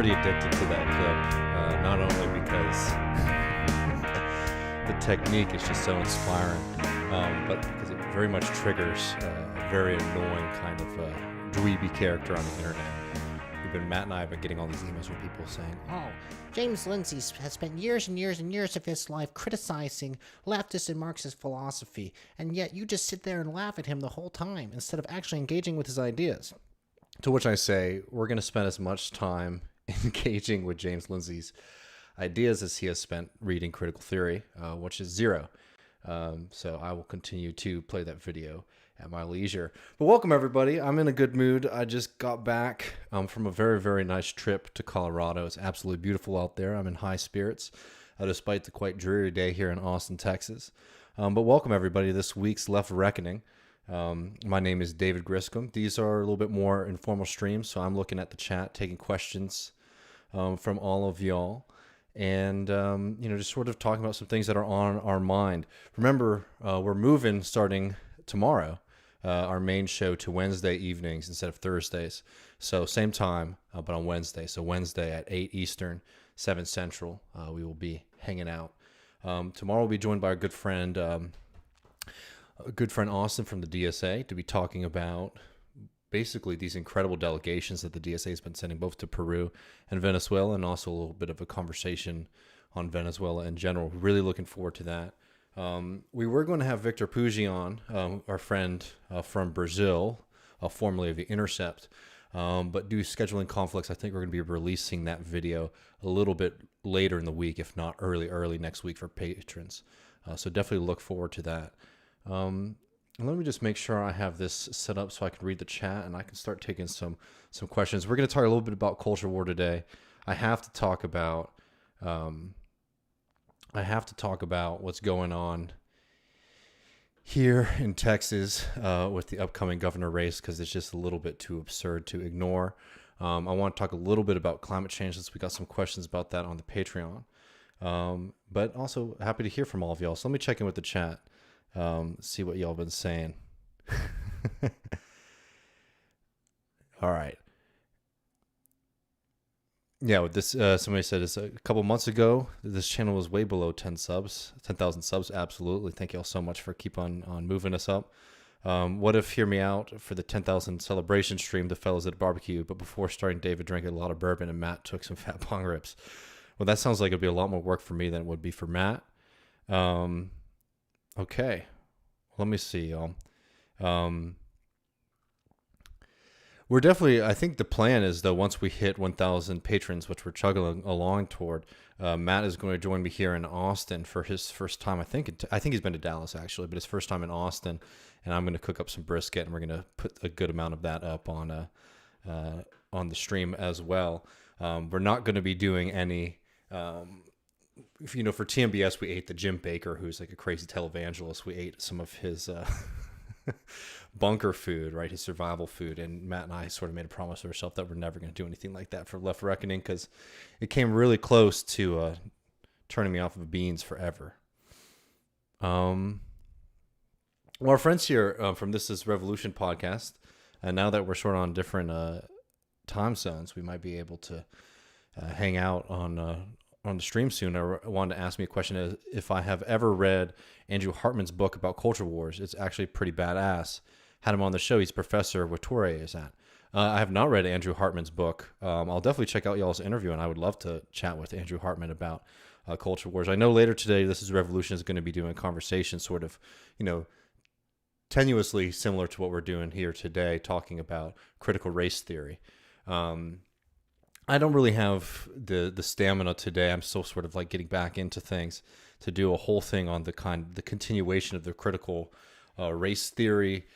pretty addicted to that clip, not only because the technique is just so inspiring, but because it very much triggers a very annoying kind of dweeby character on the internet. Matt and I have been getting all these emails from people saying, "Oh, James Lindsay has spent years and years and years of his life criticizing leftist and Marxist philosophy, and yet you just sit there and laugh at him the whole time instead of actually engaging with his ideas." To which I say, we're going to spend as much time engaging with James Lindsay's ideas as he has spent reading critical theory, which is zero. So I will continue to play that video at my leisure. But welcome, everybody. I'm in a good mood. I just got back from a very, very nice trip to Colorado. It's absolutely beautiful out there. I'm in high spirits, despite the quite dreary day here in Austin, Texas. But welcome, everybody, to this week's Left Reckoning. My name is David Griscom. These are a little bit more informal streams, so I'm looking at the chat, taking questions from all of y'all. And, just sort of talking about some things that are on our mind. Remember, we're moving starting tomorrow, our main show to Wednesday evenings instead of Thursdays. So same time, but on Wednesday. So Wednesday at 8 Eastern, 7 Central, we will be hanging out. Tomorrow we'll be joined by our good friend Austin from the DSA to be talking about basically these incredible delegations that the DSA has been sending both to Peru and Venezuela, and also a little bit of a conversation on Venezuela in general. Really looking forward to that. We were going to have Victor Puggi on, our friend from Brazil, formerly of The Intercept, but due to scheduling conflicts, I think we're going to be releasing that video a little bit later in the week, if not early next week for patrons. So definitely look forward to that. Let me just make sure I have this set up so I can read the chat and I can start taking some questions. We're going to talk a little bit about culture war today. I have to talk about what's going on here in Texas with the upcoming governor race, because it's just a little bit too absurd to ignore. I want to talk a little bit about climate change, since we got some questions about that on the Patreon. But also happy to hear from all of y'all. So let me check in with the chat. See what y'all been saying. All right. Yeah, with this, somebody said it's a couple months ago, this channel was way below 10,000 subs. Absolutely. Thank y'all so much for keep on moving us up. What if, hear me out, for the 10,000 celebration stream, the fellas at barbecue, but before starting, David drank a lot of bourbon and Matt took some fat bong rips. Well, that sounds like it'd be a lot more work for me than it would be for Matt. Okay, let me see, y'all. We're definitely, I think the plan is, though, once we hit 1,000 patrons, which we're chugging along toward, Matt is going to join me here in Austin for his first time. I think he's been to Dallas, actually, but his first time in Austin, and I'm going to cook up some brisket, and we're going to put a good amount of that up on the stream as well. We're not going to be doing any... for TMBS, we ate the Jim Baker, who's like a crazy televangelist. We ate some of his bunker food, right? His survival food. And Matt and I sort of made a promise to ourselves that we're never going to do anything like that for Left Reckoning, because it came really close to turning me off of beans forever. Well, our friends here from This Is Revolution podcast, and now that we're sort of on different time zones, we might be able to hang out on the stream soon. I wanted to ask me a question: if I have ever read Andrew Hartman's book about culture wars. It's actually pretty badass. Had him on the show. He's a professor where Torre is at. I have not read Andrew Hartman's book. I'll definitely check out y'all's interview, and I would love to chat with Andrew Hartman about culture wars. I know later today, This Is Revolution is going to be doing a conversation sort of, tenuously similar to what we're doing here today, talking about critical race theory. I don't really have the stamina today. I'm still sort of like getting back into things to do a whole thing on the continuation of the critical race theory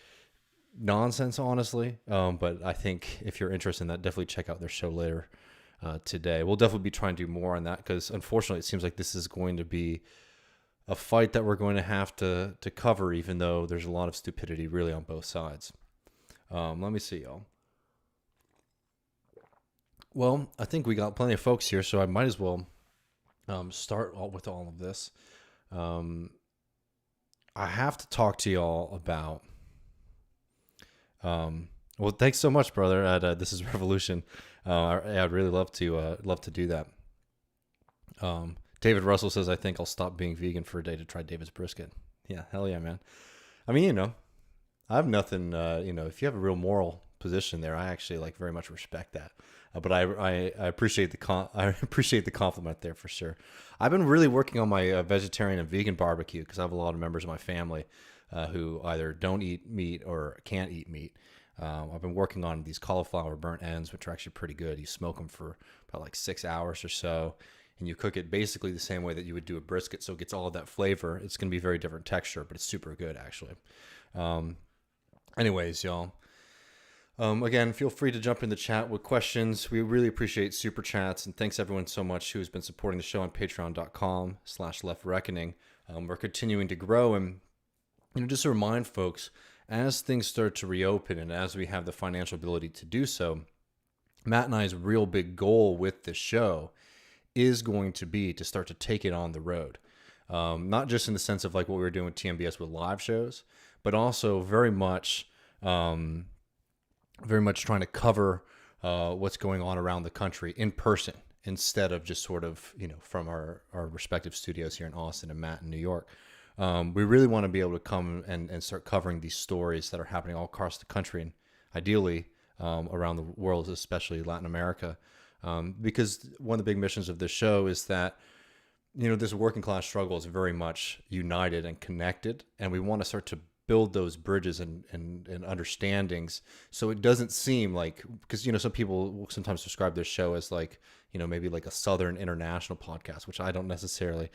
nonsense, honestly. But I think if you're interested in that, definitely check out their show later today. We'll definitely be trying to do more on that, because unfortunately it seems like this is going to be a fight that we're going to have to cover, even though there's a lot of stupidity really on both sides. Let me see, y'all. Well, I think we got plenty of folks here, so I might as well start with all of this. I have to talk to y'all about... well, thanks so much, brother, at This Is Revolution. I'd really love to do that. David Russell says, I think I'll stop being vegan for a day to try David's brisket. Yeah, hell yeah, man. I mean, I have nothing, if you have a real moral position there, I actually like very much respect that. But I appreciate I appreciate the compliment there for sure. I've been really working on my vegetarian and vegan barbecue because I have a lot of members of my family who either don't eat meat or can't eat meat. I've been working on these cauliflower burnt ends, which are actually pretty good. You smoke them for about like 6 hours or so, and you cook it basically the same way that you would do a brisket, so it gets all of that flavor. It's going to be very different texture, but it's super good actually. Anyways, y'all. Again, feel free to jump in the chat with questions. We really appreciate super chats, and thanks everyone so much who has been supporting the show on patreon.com/leftreckoning. We're continuing to grow, and just to remind folks, as things start to reopen and as we have the financial ability to do so, Matt and I's real big goal with this show is going to be to start to take it on the road. Not just in the sense of like what we were doing with TMBS with live shows, but also very much trying to cover what's going on around the country in person instead of just sort of, from our respective studios here in Austin and Matt in New York. We really want to be able to come and start covering these stories that are happening all across the country and ideally around the world, especially Latin America. Because one of the big missions of this show is that, this working class struggle is very much united and connected, and we want to start to build those bridges and understandings, so it doesn't seem like, because some people will sometimes describe this show as like maybe like a Southern international podcast, which I don't necessarily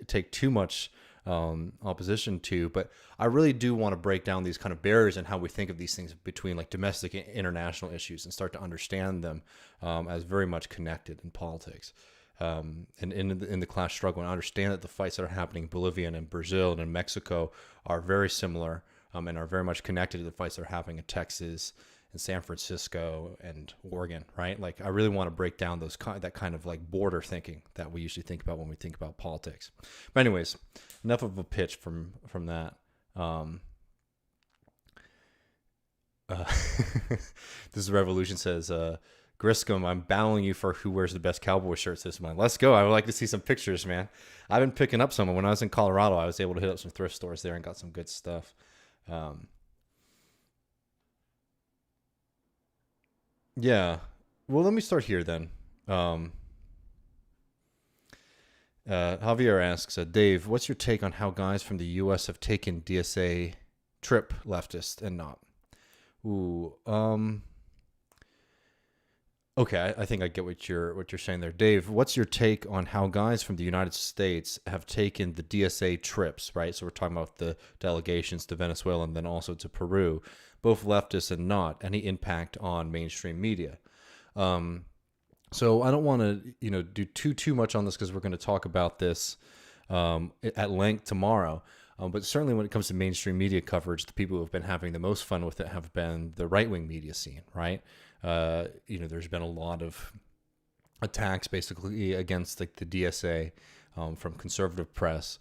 take too much opposition to, but I really do want to break down these kind of barriers and how we think of these things between like domestic and international issues and start to understand them as very much connected in politics. And in the class struggle, and understand that the fights that are happening in Bolivia and in Brazil and in Mexico are very similar and are very much connected to the fights that are happening in Texas and San Francisco and Oregon, right? Like, I really want to break down that kind of like border thinking that we usually think about when we think about politics. But anyways, enough of a pitch from that. This is Revolution says, Griscom, I'm battling you for who wears the best cowboy shirts this month. Let's go. I would like to see some pictures, man. I've been picking up some. When I was in Colorado, I was able to hit up some thrift stores there and got some good stuff. Yeah. Well, let me start here then. Javier asks, Dave, what's your take on how guys from the U.S. have taken DSA trip leftist and not? Okay, I think I get what you're saying there. Dave, what's your take on how guys from the United States have taken the DSA trips, right? So we're talking about the delegations to Venezuela and then also to Peru, both leftist and not, any impact on mainstream media. So I don't want to, do too much on this because we're going to talk about this at length tomorrow. But certainly when it comes to mainstream media coverage, the people who have been having the most fun with it have been the right-wing media scene, right? There's been a lot of attacks basically against like the DSA from conservative press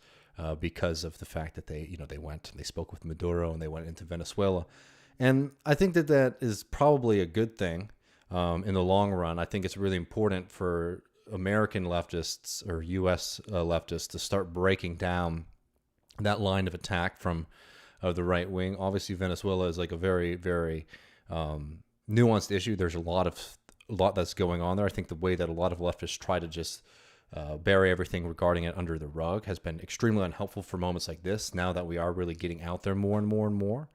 because of the fact that they went and they spoke with Maduro and they went into Venezuela. And I think that is probably a good thing in the long run. I think it's really important for American leftists or U.S. Leftists to start breaking down that line of attack from the right wing. Obviously, Venezuela is like a very, very nuanced issue. There's a lot that's going on there. I think the way that a lot of leftists try to just bury everything regarding it under the rug has been extremely unhelpful for moments like this. Now that we are really getting out there more and more and more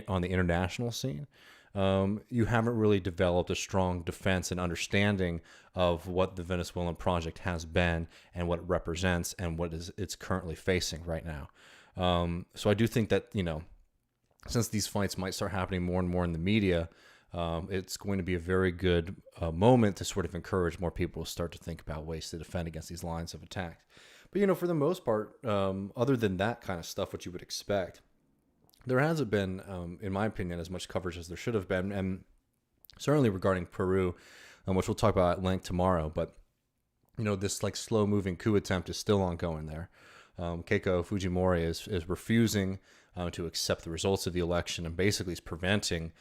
on the international scene, you haven't really developed a strong defense and understanding of what the Venezuelan project has been and what it represents and what it's currently facing right now. So I do think that, since these fights might start happening more and more in the media, it's going to be a very good moment to sort of encourage more people to start to think about ways to defend against these lines of attack. But, for the most part, other than that kind of stuff, what you would expect, there hasn't been, in my opinion, as much coverage as there should have been. And certainly regarding Peru, which we'll talk about at length tomorrow. But, this like slow moving coup attempt is still ongoing there. Keiko Fujimori is refusing to accept the results of the election and basically is preventing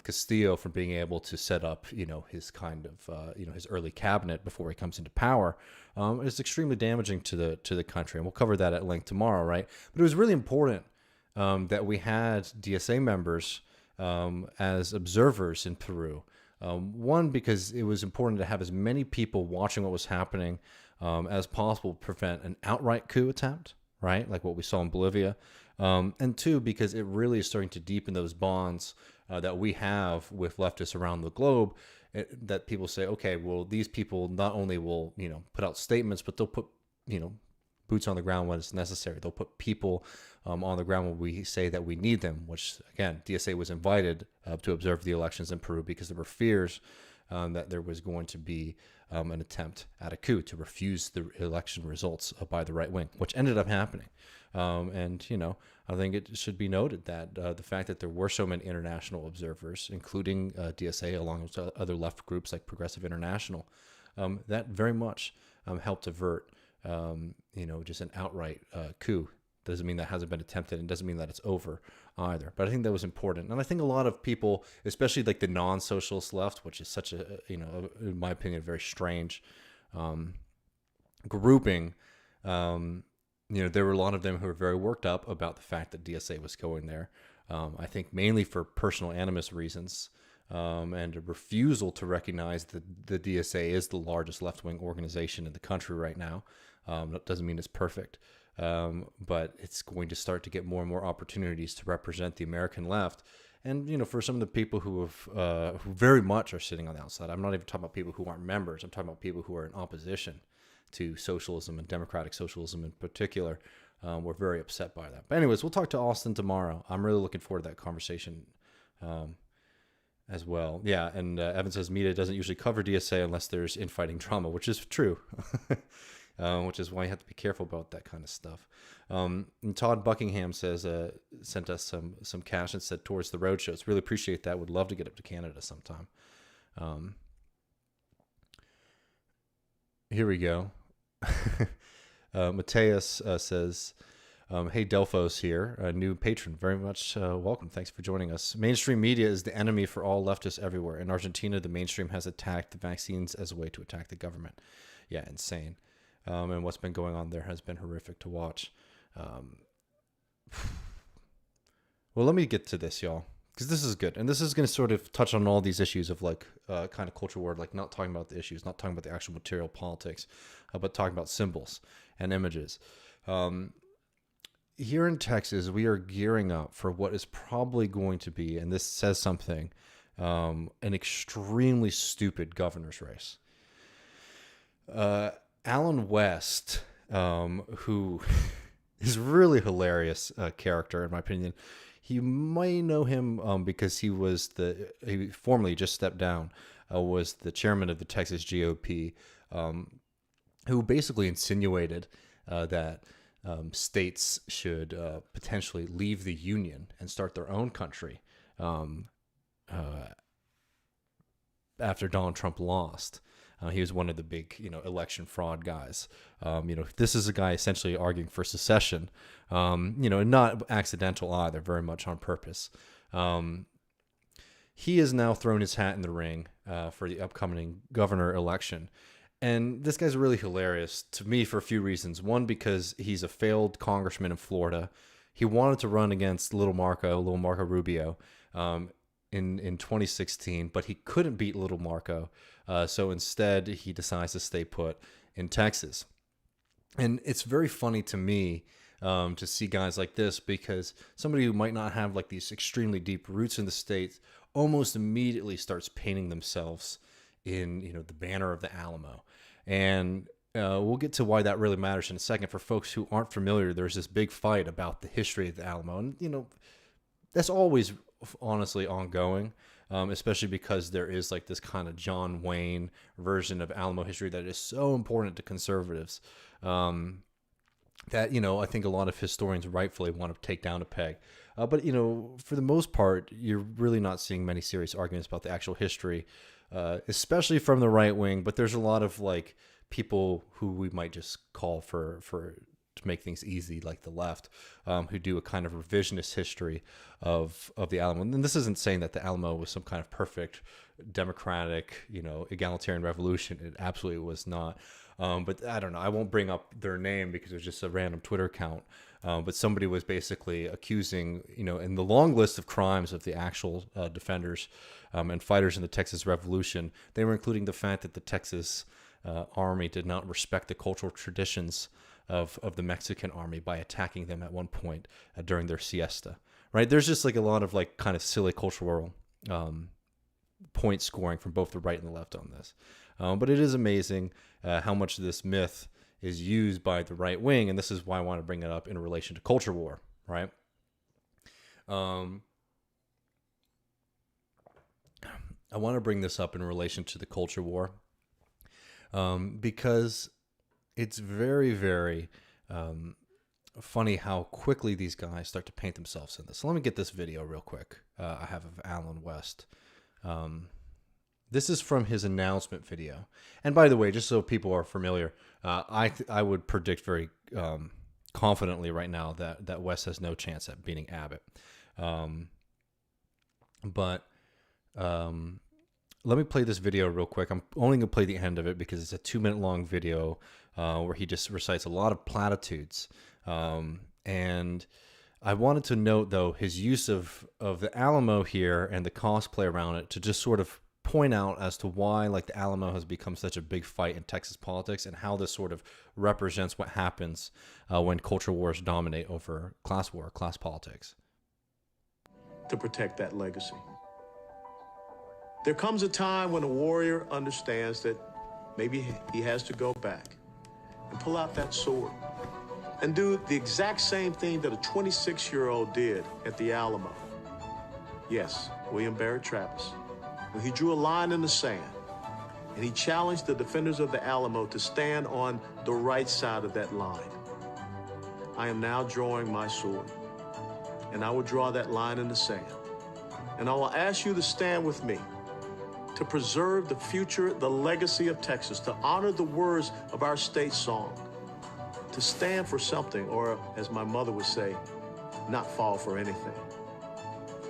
Castillo from being able to set up, his kind of, his early cabinet before he comes into power, is extremely damaging to the country, and we'll cover that at length tomorrow, right? But it was really important that we had DSA members as observers in Peru. One, because it was important to have as many people watching what was happening as possible to prevent an outright coup attempt, right? Like what we saw in Bolivia. And two, because it really is starting to deepen those bonds that we have with leftists around the globe, that people say, okay, well, these people not only will, put out statements, but they'll put, boots on the ground when it's necessary. They'll put people on the ground when we say that we need them, which, again, DSA was invited to observe the elections in Peru because there were fears that there was going to be an attempt at a coup to refuse the election results by the right wing, which ended up happening. And, I think it should be noted that the fact that there were so many international observers, including DSA, along with other left groups like Progressive International, that very much helped avert, just an outright coup. Doesn't mean that hasn't been attempted, and doesn't mean that it's over either. But I think that was important. And I think a lot of people, especially like the non-socialist left, which is such a, in my opinion, very strange grouping, there were a lot of them who were very worked up about the fact that DSA was going there. I think mainly for personal animus reasons, and a refusal to recognize that the DSA is the largest left-wing organization in the country right now. That doesn't mean it's perfect, but it's going to start to get more and more opportunities to represent the American left. And, for some of the people who very much are sitting on the outside, I'm not even talking about people who aren't members. I'm talking about people who are in opposition to socialism and democratic socialism in particular. We're very upset by that. But anyways, we'll talk to Austin tomorrow. I'm really looking forward to that conversation as well. Yeah, and Evan says media doesn't usually cover DSA unless there's infighting drama, which is true. Which is why you have to be careful about that kind of stuff. And Todd Buckingham says sent us some cash and said towards the road shows. Really appreciate that. Would love to get up to Canada sometime. Here we go. Mateus says, hey, Delphos here, a new patron. Very much welcome. Thanks for joining us. Mainstream media is the enemy for all leftists everywhere. In Argentina, the mainstream has attacked the vaccines as a way to attack the government. Yeah, insane. And what's been going on there has been horrific to watch. Well, let me get to this, y'all, because this is good. And this is going to sort of touch on all these issues of like kind of culture war, like not talking about the issues, not talking about the actual material politics, but talking about symbols and images. Here in Texas, we are gearing up for what is probably going to be, and this says something, an extremely stupid governor's race. Alan West, who is really hilarious character in my opinion. You might know him because he formerly just stepped down, was the chairman of the Texas GOP, who basically insinuated that states should potentially leave the union and start their own country after Donald Trump lost. He was one of the big, election fraud guys. This is a guy essentially arguing for secession, and not accidental either, very much on purpose. He has now thrown his hat in the ring for the upcoming governor election. And this guy's really hilarious to me for a few reasons. One, because he's a failed congressman in Florida. He wanted to run against Little Marco Rubio, in 2016, but he couldn't beat Little Marco. So instead, he decides to stay put in Texas. And it's very funny to me to see guys like this, because somebody who might not have like these extremely deep roots in the state almost immediately starts painting themselves in, the banner of the Alamo. And we'll get to why that really matters in a second. For folks who aren't familiar, there's this big fight about the history of the Alamo. And, that's always honestly ongoing, especially because there is like this kind of John Wayne version of Alamo history that is so important to conservatives that, I think a lot of historians rightfully want to take down a peg. But, for the most part, you're really not seeing many serious arguments about the actual history, especially from the right wing. But there's a lot of like people who we might just call for just make things easy, like the left, who do a kind of revisionist history of the Alamo. And this isn't saying that the Alamo was some kind of perfect democratic, egalitarian revolution. It absolutely was not. But I don't know. I won't bring up their name because it was just a random Twitter account. But somebody was basically accusing, in the long list of crimes of the actual defenders and fighters in the Texas Revolution, they were including the fact that the Texas army did not respect the cultural traditions of the Mexican army by attacking them at one point during their siesta. Right? There's just like a lot of like kind of silly cultural point scoring from both the right and the left on this. But it is amazing how much this myth is used by the right wing, and this is why I want to bring it up in relation to culture war, right? I want to bring this up in relation to the culture war because it's very, very funny how quickly these guys start to paint themselves in this. So let me get this video real quick. I have of Alan West. This is from his announcement video. And by the way, just so people are familiar, I would predict very confidently right now that West has no chance at beating Abbott. But let me play this video real quick. I'm only going to play the end of it because it's a 2-minute long video where he just recites a lot of platitudes. And I wanted to note, though, his use of the Alamo here and the cosplay around it to just sort of point out as to why like the Alamo has become such a big fight in Texas politics and how this sort of represents what happens when culture wars dominate over class war, class politics. To protect that legacy. There comes a time when a warrior understands that maybe he has to go back and pull out that sword and do the exact same thing that a 26-year-old did at the Alamo. Yes, William Barrett Travis. When he drew a line in the sand and he challenged the defenders of the Alamo to stand on the right side of that line. I am now drawing my sword, and I will draw that line in the sand. And I will ask you to stand with me to preserve the future, the legacy of Texas, to honor the words of our state song, to stand for something, or as my mother would say, not fall for anything.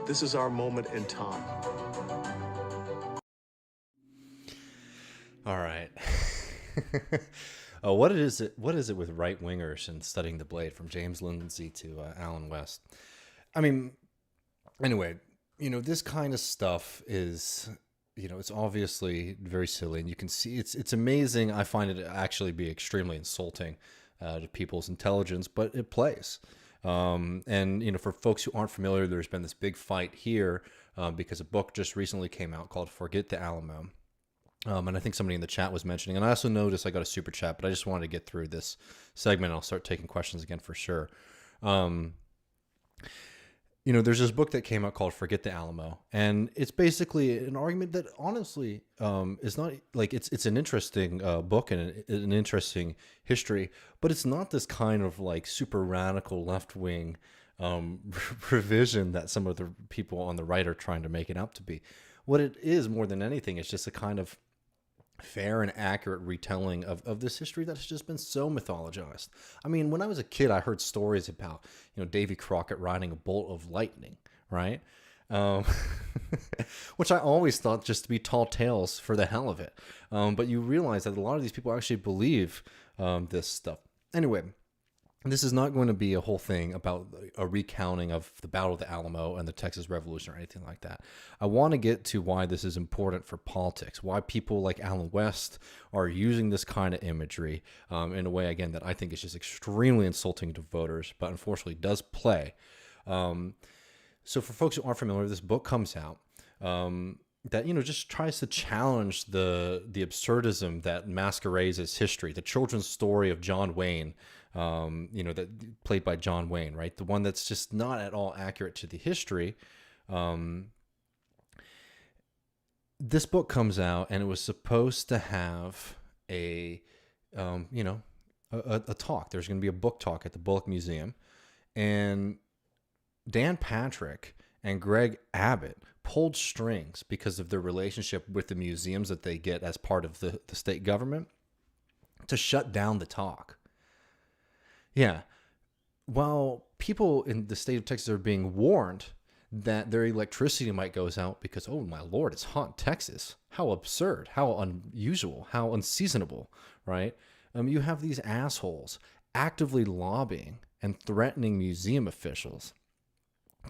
This is our moment in time. All right. What is it with right wingers and studying the blade, from James Lindsay to Alan West? I mean, anyway, this kind of stuff is, it's obviously very silly, and you can see it's amazing. I find it actually be extremely insulting to people's intelligence, but it plays. And for folks who aren't familiar, there's been this big fight here because a book just recently came out called "Forget the Alamo." And I think somebody in the chat was mentioning, and I also noticed I got a super chat, but I just wanted to get through this segment. I'll start taking questions again for sure. There's this book that came out called "Forget the Alamo," and it's basically an argument that honestly is not like it's an interesting book and an interesting history, but it's not this kind of like super radical left wing revision that some of the people on the right are trying to make it out to be. What it is more than anything is just a kind of fair and accurate retelling of this history that has just been so mythologized. I mean, when I was a kid, I heard stories about, Davy Crockett riding a bolt of lightning, right? Which I always thought just to be tall tales for the hell of it. But you realize that a lot of these people actually believe this stuff. Anyway, this is not going to be a whole thing about a recounting of the Battle of the Alamo and the Texas Revolution or anything like that. I want to get to why this is important for politics, why people like Alan West are using this kind of imagery in a way, again, that I think is just extremely insulting to voters, but unfortunately does play. So for folks who aren't familiar, this book comes out that, just tries to challenge the absurdism that masquerades as history, the children's story of John Wayne, that played by John Wayne, right? The one that's just not at all accurate to the history. This book comes out, and it was supposed to have a talk. There's going to be a book talk at the Bullock Museum, and Dan Patrick and Greg Abbott pulled strings because of their relationship with the museums that they get as part of the state government to shut down the talk. Yeah. While people in the state of Texas are being warned that their electricity might goes out because, oh my Lord, it's hot in Texas. How absurd, how unusual, how unseasonable, right? You have these assholes actively lobbying and threatening museum officials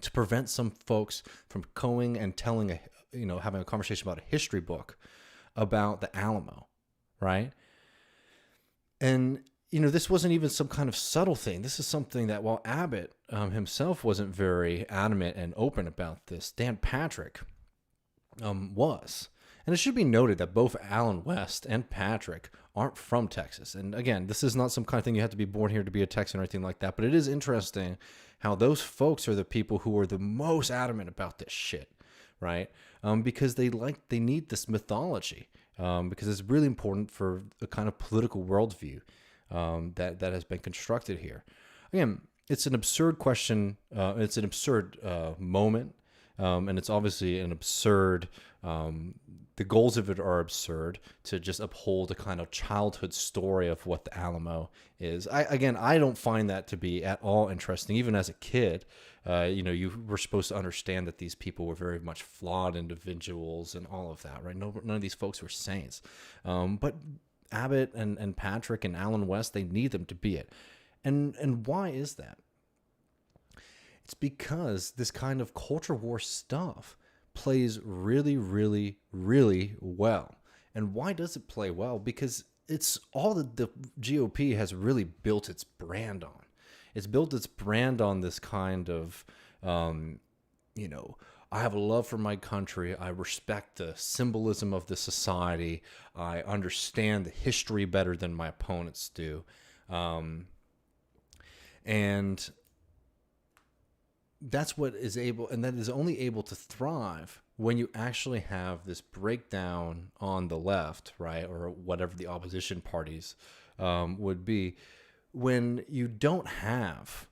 to prevent some folks from going and telling having a conversation about a history book about the Alamo, right? And this wasn't even some kind of subtle thing. This is something that while Abbott himself wasn't very adamant and open about this, Dan Patrick was. And it should be noted that both Alan West and Patrick aren't from Texas. And again, this is not some kind of thing you have to be born here to be a Texan or anything like that. But it is interesting how those folks are the people who are the most adamant about this shit, right? Because they need this mythology, because it's really important for the kind of political worldview that has been constructed here. Again, it's an absurd question. It's an absurd moment, and it's obviously an absurd. The goals of it are absurd to just uphold a kind of childhood story of what the Alamo is. I don't find that to be at all interesting. Even as a kid, you were supposed to understand that these people were very much flawed individuals and all of that, right? None of these folks were saints. But Abbott and Patrick and Alan West, they need them to be it. And why is that? It's because this kind of culture war stuff plays really, really, really well. And why does it play well? Because it's all that the GOP has really built its brand on. It's built its brand on this kind of, I have a love for my country. I respect the symbolism of the society. I understand the history better than my opponents do. And that's what is able, and that is only able to thrive when you actually have this breakdown on the left, right, or whatever the opposition parties would be, when you don't have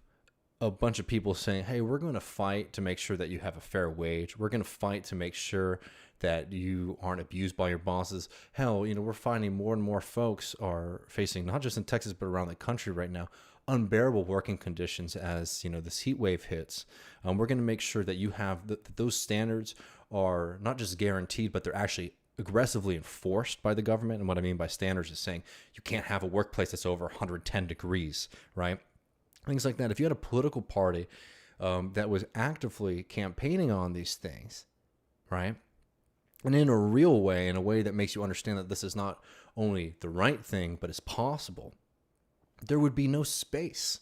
a bunch of people saying, hey, we're going to fight to make sure that you have a fair wage. We're going to fight to make sure that you aren't abused by your bosses. Hell, we're finding more and more folks are facing, not just in Texas, but around the country right now, unbearable working conditions as this heat wave hits. We're going to make sure that you have that those standards are not just guaranteed, but they're actually aggressively enforced by the government. And what I mean by standards is saying you can't have a workplace that's over 110 degrees, right? Things like that. If you had a political party that was actively campaigning on these things, right, and in a real way, in a way that makes you understand that this is not only the right thing, but it's possible, there would be no space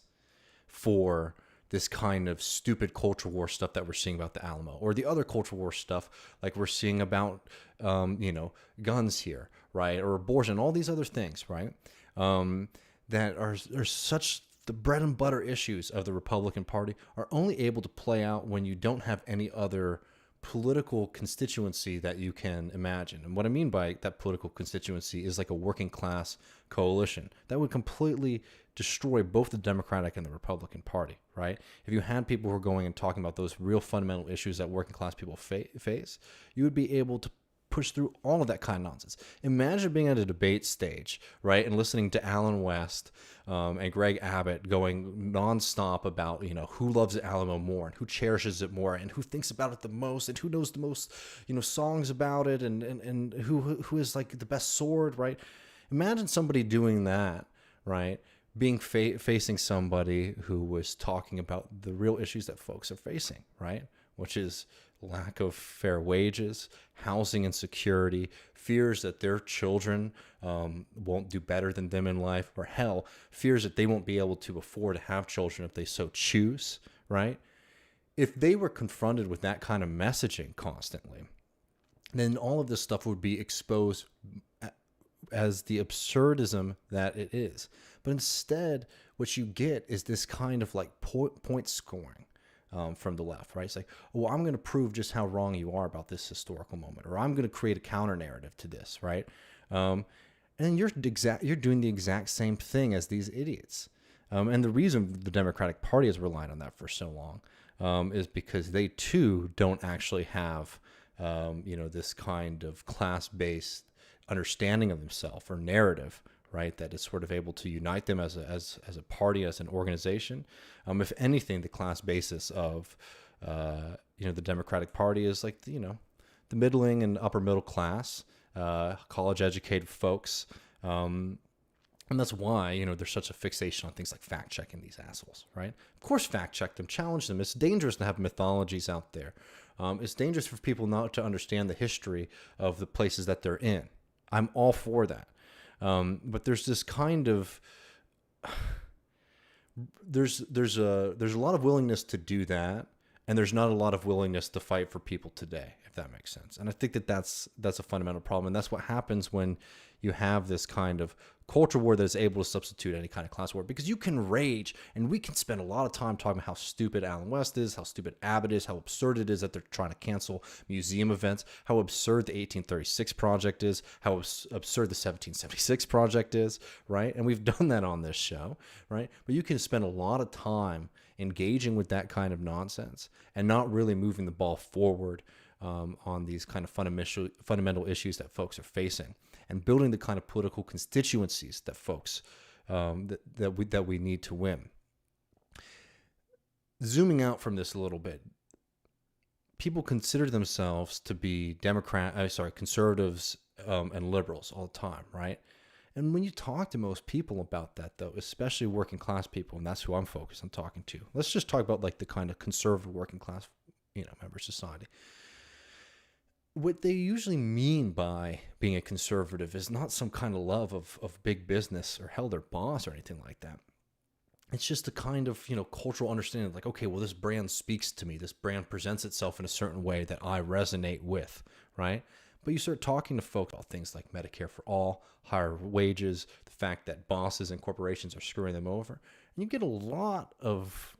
for this kind of stupid culture war stuff that we're seeing about the Alamo, or the other culture war stuff like we're seeing about, guns here, right, or abortion, all these other things, right, that are such the bread and butter issues of the Republican Party are only able to play out when you don't have any other political constituency that you can imagine. And what I mean by that political constituency is like a working class coalition that would completely destroy both the Democratic and the Republican Party, right? If you had people who are going and talking about those real fundamental issues that working class people face, you would be able to push through all of that kind of nonsense. Imagine being at a debate stage, right, and listening to Alan West and Greg Abbott going nonstop about, who loves the Alamo more and who cherishes it more and who thinks about it the most and who knows the most, songs about it and who is like the best sword, right? Imagine somebody doing that, right, being facing somebody who was talking about the real issues that folks are facing, right, which is lack of fair wages, housing insecurity, fears that their children won't do better than them in life, or hell, fears that they won't be able to afford to have children if they so choose, right? If they were confronted with that kind of messaging constantly, then all of this stuff would be exposed as the absurdism that it is. But instead, what you get is this kind of like point scoring. From the left, right? It's like, well, I'm going to prove just how wrong you are about this historical moment, or I'm going to create a counter narrative to this, right? And then you're doing the exact same thing as these idiots. And the reason the Democratic Party has relied on that for so long is because they too don't actually have, this kind of class-based understanding of themselves or narrative, right? That is sort of able to unite them as a party, as an organization. If anything, the class basis of the Democratic Party is like the middling and upper middle class, college educated folks. And that's why, there's such a fixation on things like fact checking these assholes, right? Of course, fact check them, challenge them. It's dangerous to have mythologies out there. It's dangerous for people not to understand the history of the places that they're in. I'm all for that. But there's this kind of, there's a lot of willingness to do that. And there's not a lot of willingness to fight for people today, if that makes sense. And I think that's a fundamental problem. And that's what happens when you have this kind of culture war that is able to substitute any kind of class war. Because you can rage, and we can spend a lot of time talking about how stupid Allen West is, how stupid Abbott is, how absurd it is that they're trying to cancel museum events, how absurd the 1836 project is, how absurd the 1776 project is, right? And we've done that on this show, right? But you can spend a lot of time engaging with that kind of nonsense and not really moving the ball forward on these kind of fundamental issues that folks are facing, and building the kind of political constituencies that folks that we need to win. Zooming out from this a little bit, people consider themselves to be conservatives and liberals all the time, right? And when you talk to most people about that, though, especially working class people, and that's who I'm focused on talking to, let's just talk about like the kind of conservative working class, member of society. What they usually mean by being a conservative is not some kind of love of big business or hell their boss or anything like that. It's just a kind of, cultural understanding of like, okay, well, this brand speaks to me. This brand presents itself in a certain way that I resonate with, right? But you start talking to folks about things like Medicare for all, higher wages, the fact that bosses and corporations are screwing them over. And you get a lot of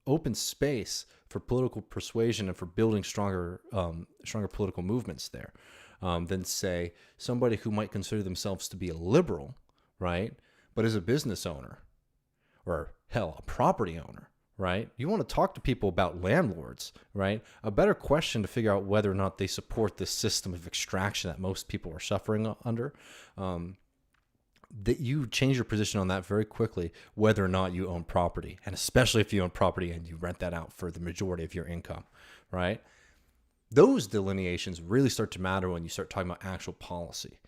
open space for political persuasion and for building stronger political movements there than, say, somebody who might consider themselves to be a liberal, right, but is a business owner or, hell, a property owner. Right? You want to talk to people about landlords, right? A better question to figure out whether or not they support this system of extraction that most people are suffering under. That you change your position on that very quickly, whether or not you own property, and especially if you own property and you rent that out for the majority of your income, right? Those delineations really start to matter when you start talking about actual policy.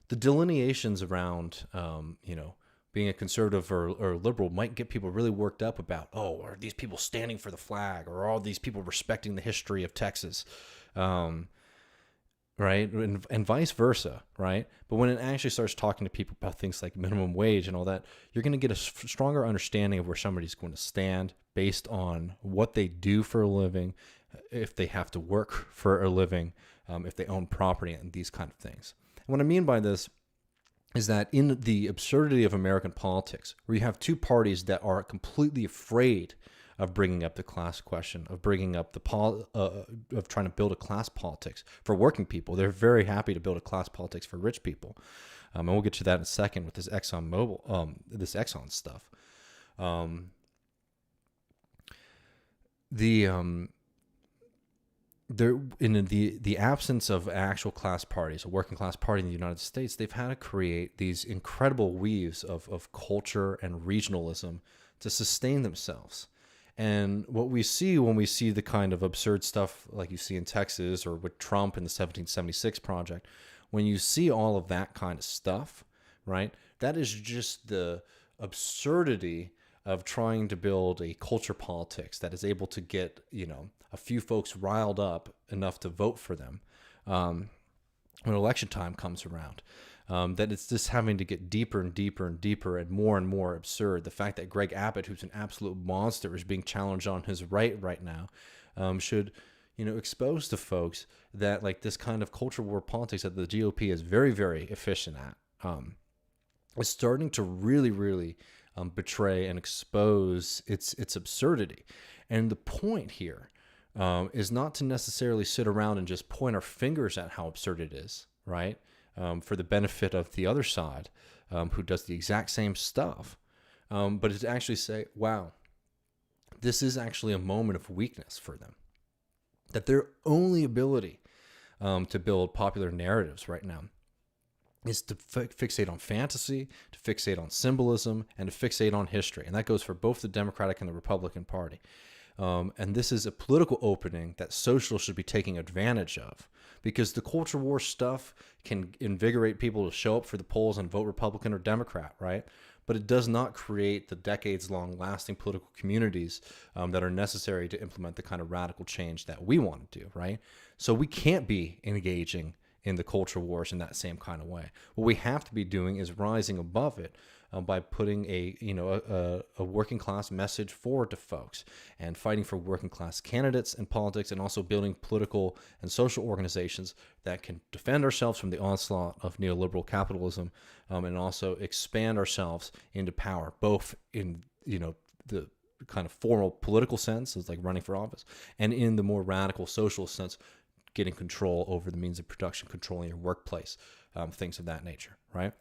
The delineations around, being a conservative or liberal might get people really worked up about, are these people standing for the flag, or are all these people respecting the history of Texas, right? And vice versa, right? But when it actually starts talking to people about things like minimum wage and all that, you're going to get a stronger understanding of where somebody's going to stand based on what they do for a living, if they have to work for a living, if they own property, and these kind of things. And what I mean by this is that in the absurdity of American politics, where you have two parties that are completely afraid of bringing up the class question, of bringing up of trying to build a class politics for working people. They're very happy to build a class politics for rich people, and we'll get to that in a second with this Exxon stuff. There, in the absence of actual class parties, a working class party in the United States, they've had to create these incredible weaves of culture and regionalism to sustain themselves. And what we see when we see the kind of absurd stuff like you see in Texas or with Trump and the 1776 project, when you see all of that kind of stuff, right, that is just the absurdity of trying to build a culture politics that is able to get, a few folks riled up enough to vote for them when election time comes around. That it's just having to get deeper and deeper and deeper and more absurd. The fact that Greg Abbott, who's an absolute monster, is being challenged on his right now, should, expose to folks that like this kind of culture war politics that the GOP is very, very efficient at, is starting to really, really betray and expose its absurdity. And the point here is not to necessarily sit around and just point our fingers at how absurd it is, right? For the benefit of the other side, who does the exact same stuff, but to actually say, wow, this is actually a moment of weakness for them. That their only ability to build popular narratives right now is to fixate on fantasy, to fixate on symbolism, and to fixate on history. And that goes for both the Democratic and the Republican Party. And this is a political opening that socialists should be taking advantage of, because the culture war stuff can invigorate people to show up for the polls and vote Republican or Democrat, right? But it does not create the decades-long lasting political communities that are necessary to implement the kind of radical change that we want to do, right? So we can't be engaging in the culture wars in that same kind of way. What we have to be doing is rising above it by putting a working class message forward to folks, and fighting for working class candidates in politics, and also building political and social organizations that can defend ourselves from the onslaught of neoliberal capitalism, and also expand ourselves into power, both in the kind of formal political sense, as like running for office, and in the more radical social sense, getting control over the means of production, controlling your workplace, things of that nature, right?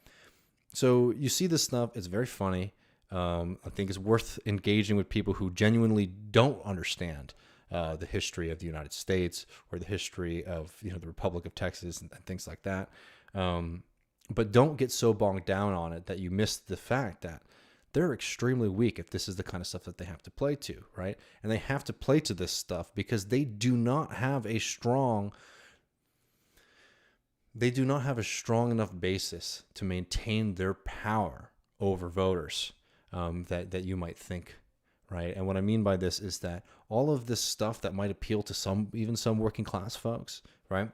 So you see this stuff, it's very funny. I think it's worth engaging with people who genuinely don't understand the history of the United States, or the history of the Republic of Texas, and things like that. But don't get so bogged down on it that you miss the fact that they're extremely weak if this is the kind of stuff that they have to play to, right? And they have to play to this stuff because they do not have a strong enough basis to maintain their power over voters that you might think, right? And what I mean by this is that all of this stuff that might appeal to even some working class folks, right?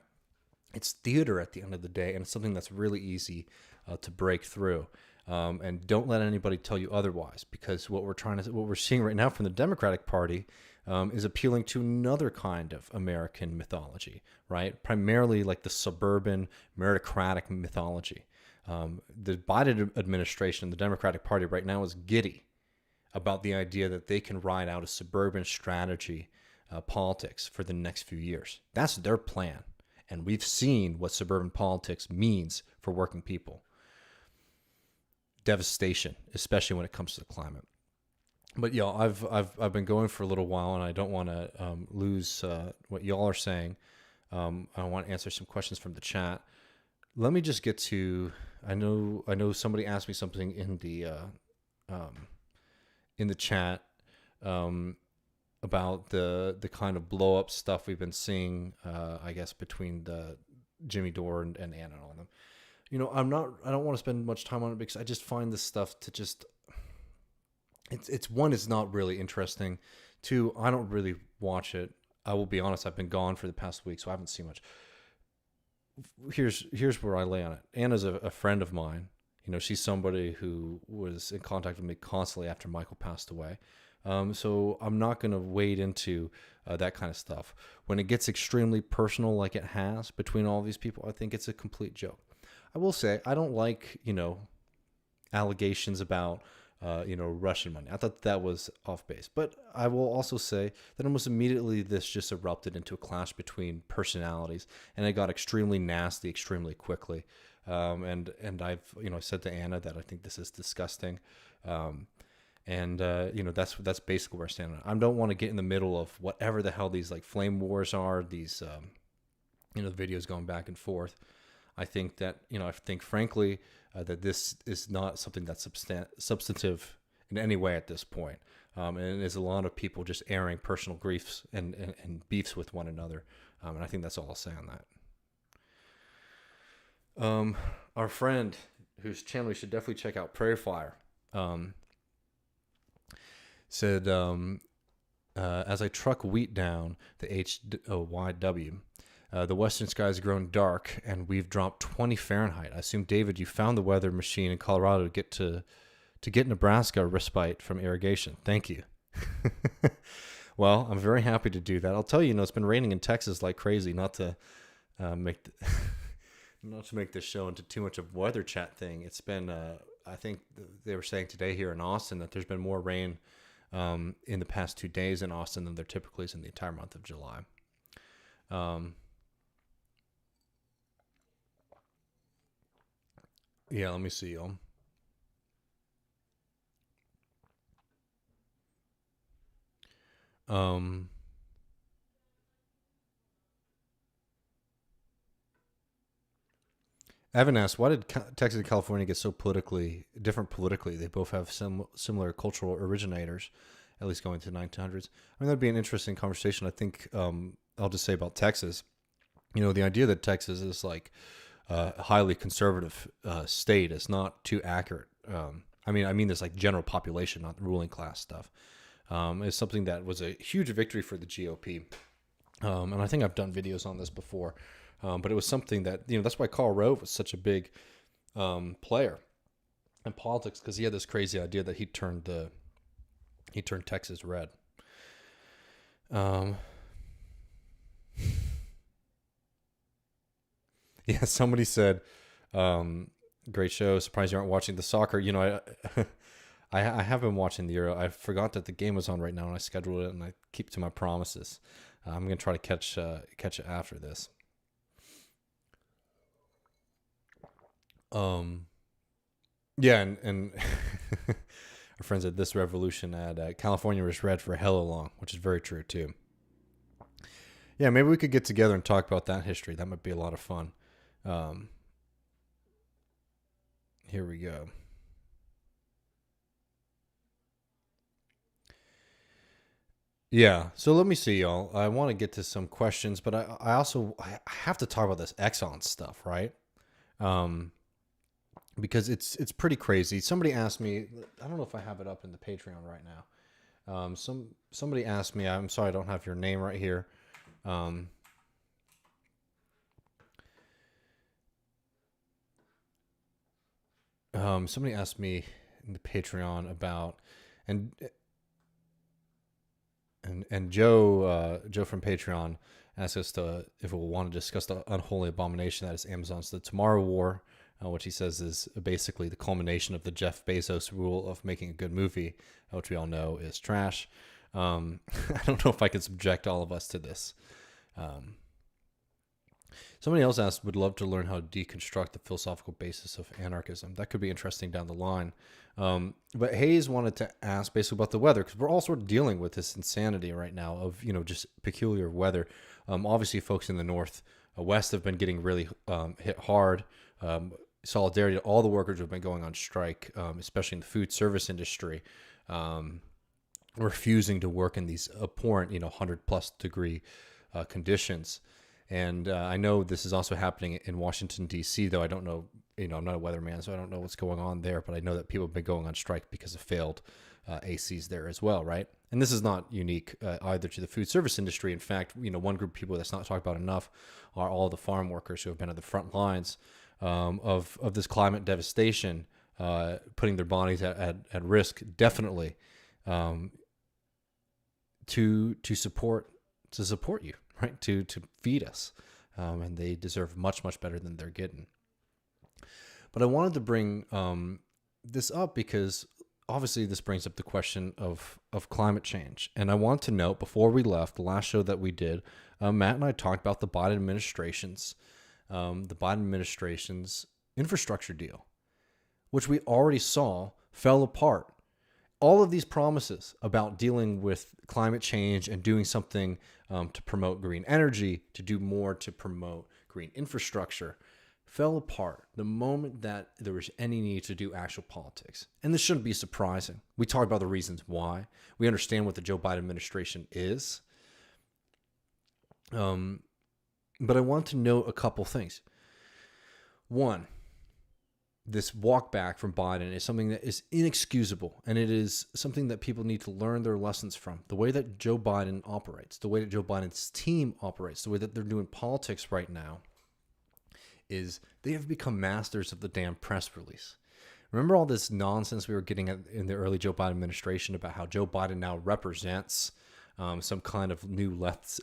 It's theater at the end of the day, and it's something that's really easy to break through. And don't let anybody tell you otherwise, because what we're seeing right now from the Democratic Party is appealing to another kind of American mythology, right? Primarily like the suburban meritocratic mythology. The Biden administration, the Democratic Party right now, is giddy about the idea that they can ride out a suburban strategy politics for the next few years. That's their plan. And we've seen what suburban politics means for working people. Devastation, especially when it comes to the climate. But I've been going for a little while, and I don't want to lose what y'all are saying. I want to answer some questions from the chat. Let me just get to. I know somebody asked me something in the chat about the kind of blow up stuff we've been seeing. I guess between the Jimmy Dore and Anna and all of them. I don't want to spend much time on it because I just find this stuff to just, it's one, it's not really interesting. Two, I don't really watch it. I will be honest, I've been gone for the past week, so I haven't seen much. Here's where I lay on it. Anna's a friend of mine. She's somebody who was in contact with me constantly after Michael passed away. So I'm not going to wade into that kind of stuff. When it gets extremely personal like it has between all these people, I think it's a complete joke. I will say I don't like, allegations about, Russian money. I thought that was off base. But I will also say that almost immediately this just erupted into a clash between personalities, and it got extremely nasty extremely quickly. And I've, said to Anna that I think this is disgusting. That's basically where I stand on it. I don't want to get in the middle of whatever the hell these like flame wars are, these, the videos going back and forth. I think that, frankly, that this is not something that's substantive in any way at this point. And there's a lot of people just airing personal griefs and beefs with one another. And I think that's all I'll say on that. Our friend, whose channel you should definitely check out, Prayer Fire, said, as I truck wheat down the HOYW, the western sky has grown dark, and we've dropped 20 Fahrenheit. I assume, David, you found the weather machine in Colorado to get Nebraska a respite from irrigation. Thank you. Well, I'm very happy to do that. I'll tell you, it's been raining in Texas like crazy. Not to make this show into too much of a weather chat thing. It's been, I think they were saying today here in Austin that there's been more rain in the past 2 days in Austin than there typically is in the entire month of July. Yeah, let me see, y'all. Evan asked, why did Texas and California get so different politically? They both have some similar cultural originators, at least going to the 1900s. I mean, that'd be an interesting conversation. I think I'll just say about Texas, the idea that Texas is like a highly conservative state is not too accurate. I mean this like general population, not the ruling class stuff. Is something that was a huge victory for the GOP. And I think I've done videos on this before. But it was something that, that's why Karl Rove was such a big player in politics, because he had this crazy idea that he turned Texas red. Yeah, somebody said, great show. Surprised you aren't watching the soccer. I have been watching the Euro. I forgot that the game was on right now, and I scheduled it, and I keep to my promises. I'm going to try to catch it after this. Yeah, and our friends at This Revolution at California was red for hella long, which is very true too. Yeah, maybe we could get together and talk about that history. That might be a lot of fun. Here we go. Yeah, so let me see, y'all. I want to get to some questions, but I have to talk about this Exxon stuff, right? Because it's pretty crazy. Somebody asked me, I don't know if I have it up in the Patreon right now. Somebody asked me, I'm sorry I don't have your name right here. Somebody asked me in the Patreon about, and Joe from Patreon asked us if we'll want to discuss the unholy abomination that is Amazon's The Tomorrow War, which he says is basically the culmination of the Jeff Bezos rule of making a good movie, which we all know is trash. I don't know if I can subject all of us to this. Somebody else asked, would love to learn how to deconstruct the philosophical basis of anarchism. That could be interesting down the line. But Hayes wanted to ask basically about the weather, because we're all sort of dealing with this insanity right now of, just peculiar weather. Obviously, folks in the North West have been getting really hit hard. Solidarity to all the workers who have been going on strike, especially in the food service industry, refusing to work in these abhorrent, 100+ degree conditions. And I know this is also happening in Washington, D.C., though I don't know, I'm not a weatherman, so I don't know what's going on there, but I know that people have been going on strike because of failed ACs there as well, right? And this is not unique either to the food service industry. In fact, one group of people that's not talked about enough are all the farm workers who have been at the front lines of this climate devastation, putting their bodies at risk, definitely, to support you, right? To feed us, and they deserve much, much better than they're getting. But I wanted to bring this up because obviously this brings up the question of climate change. And I want to note, before we left, the last show that we did, Matt and I talked about the Biden administration's infrastructure deal, which we already saw fell apart. All of these promises about dealing with climate change and doing something to promote green energy, to do more to promote green infrastructure, fell apart the moment that there was any need to do actual politics. And this shouldn't be surprising. We talked about the reasons why. We understand what the Joe Biden administration is. But I want to note a couple things. One, this walk back from Biden is something that is inexcusable, and it is something that people need to learn their lessons from. The way that Joe Biden operates, the way that Joe Biden's team operates, the way that they're doing politics right now, is they have become masters of the damn press release. Remember all this nonsense we were getting in the early Joe Biden administration about how Joe Biden now represents some kind of new left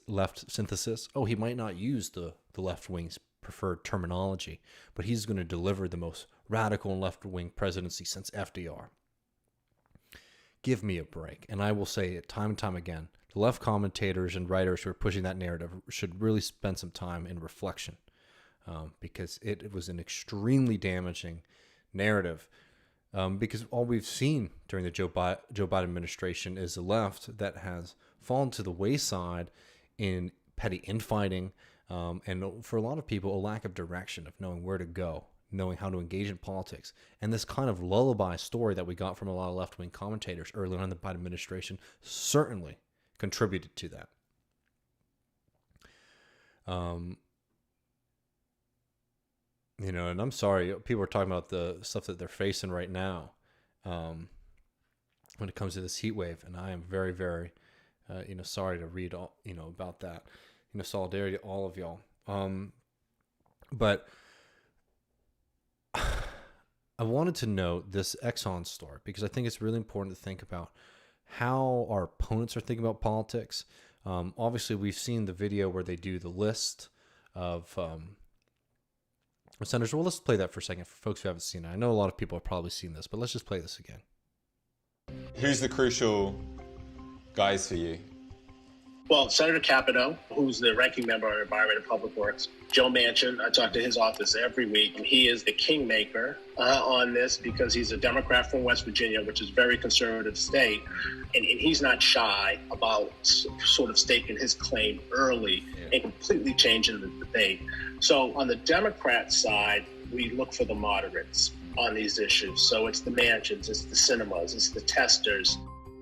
synthesis? Oh, he might not use the left wing's preferred terminology, but he's going to deliver the most radical and left-wing presidency since FDR. Give me a break. And I will say it time and time again, the left commentators and writers who are pushing that narrative should really spend some time in reflection, because it was an extremely damaging narrative, because all we've seen during the Joe Biden administration is a left that has fallen to the wayside in petty infighting, and for a lot of people, a lack of direction of knowing where to go knowing how to engage in politics. And this kind of lullaby story that we got from a lot of left-wing commentators early on in the Biden administration certainly contributed to that. You know, and I'm sorry, people are talking about the stuff that they're facing right now when it comes to this heat wave, and I am very, very, sorry to read all, about that. Solidarity to all of y'all. But I wanted to note this Exxon story because I think it's really important to think about how our opponents are thinking about politics. Obviously, we've seen the video where they do the list of senators. Well, let's play that for a second for folks who haven't seen it. I know a lot of people have probably seen this, but let's just play this again. Who's the crucial guys for you? Well, Senator Capito, who's the ranking member on Environment and Public Works. Joe Manchin, I talk to his office every week. He is the kingmaker on this because he's a Democrat from West Virginia, which is a very conservative state. And he's not shy about sort of staking his claim early and completely changing the debate. So on the Democrat side, we look for the moderates on these issues. So it's the Manchins, it's the Cinemas, it's the Testers.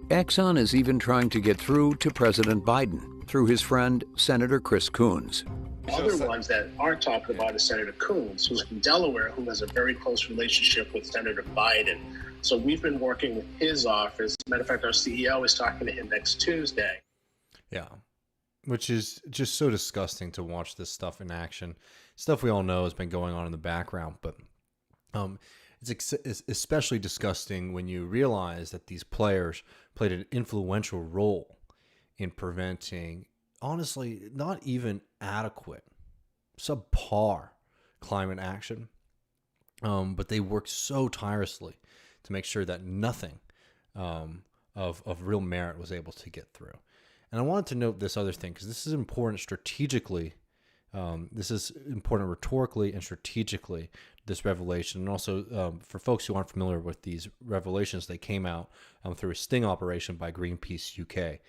Exxon is even trying to get through to President Biden through his friend, Senator Chris Coons. Other ones that aren't talked about is Senator Coons, who's from Delaware, who has a very close relationship with Senator Biden. So we've been working with his office. Matter of fact, our CEO is talking to him next Tuesday. Yeah, which is just so disgusting to watch this stuff in action. Stuff we all know has been going on in the background, but it's especially disgusting when you realize that these players played an influential role in preventing, honestly, not even adequate, subpar climate action. But they worked so tirelessly to make sure that nothing of real merit was able to get through. And I wanted to note this other thing, because this is important strategically. This is important rhetorically and strategically, this revelation. And also for folks who aren't familiar with these revelations, they came out through a sting operation by Greenpeace UK.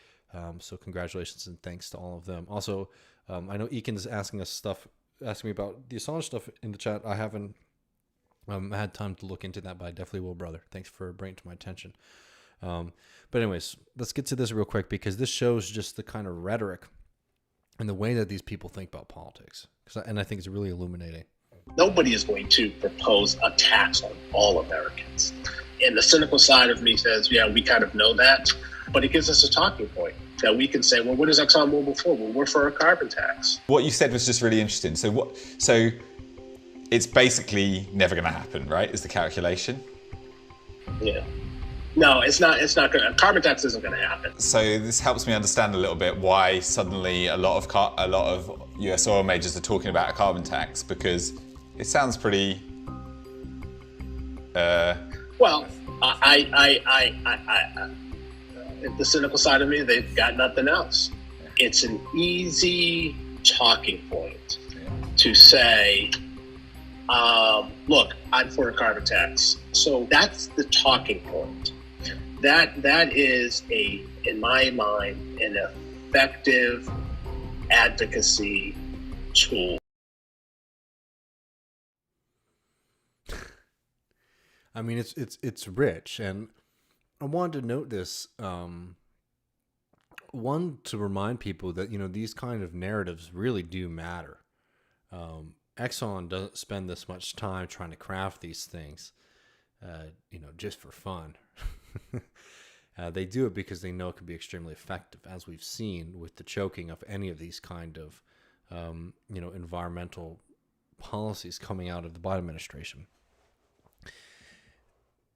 So congratulations and thanks to all of them. Also, I know Eakin is asking me about the Assange stuff in the chat. I haven't had time to look into that, but I definitely will, brother. Thanks for bringing it to my attention. But anyways, let's get to this real quick, because this shows just the kind of rhetoric and the way that these people think about politics. And I think it's really illuminating. Nobody is going to propose a tax on all Americans. And the cynical side of me says, yeah, we kind of know that, but it gives us a talking point that we can say, well, what is ExxonMobil for? Well, we're for a carbon tax. What you said was just really interesting. So it's basically never going to happen, right? Is the calculation? Yeah. No, it's not going to. Carbon tax isn't going to happen. So this helps me understand a little bit why suddenly a lot of US oil majors are talking about a carbon tax, because it sounds pretty. Well, the cynical side of me, they've got nothing else. It's an easy talking point to say, look, I'm for a carbon tax. So that's the talking point. That is in my mind, an effective advocacy tool. I mean, it's rich, and I wanted to note this. One, to remind people that these kind of narratives really do matter. Exxon doesn't spend this much time trying to craft these things, just for fun. They do it because they know it can be extremely effective, as we've seen with the choking of any of these kind of, environmental policies coming out of the Biden administration.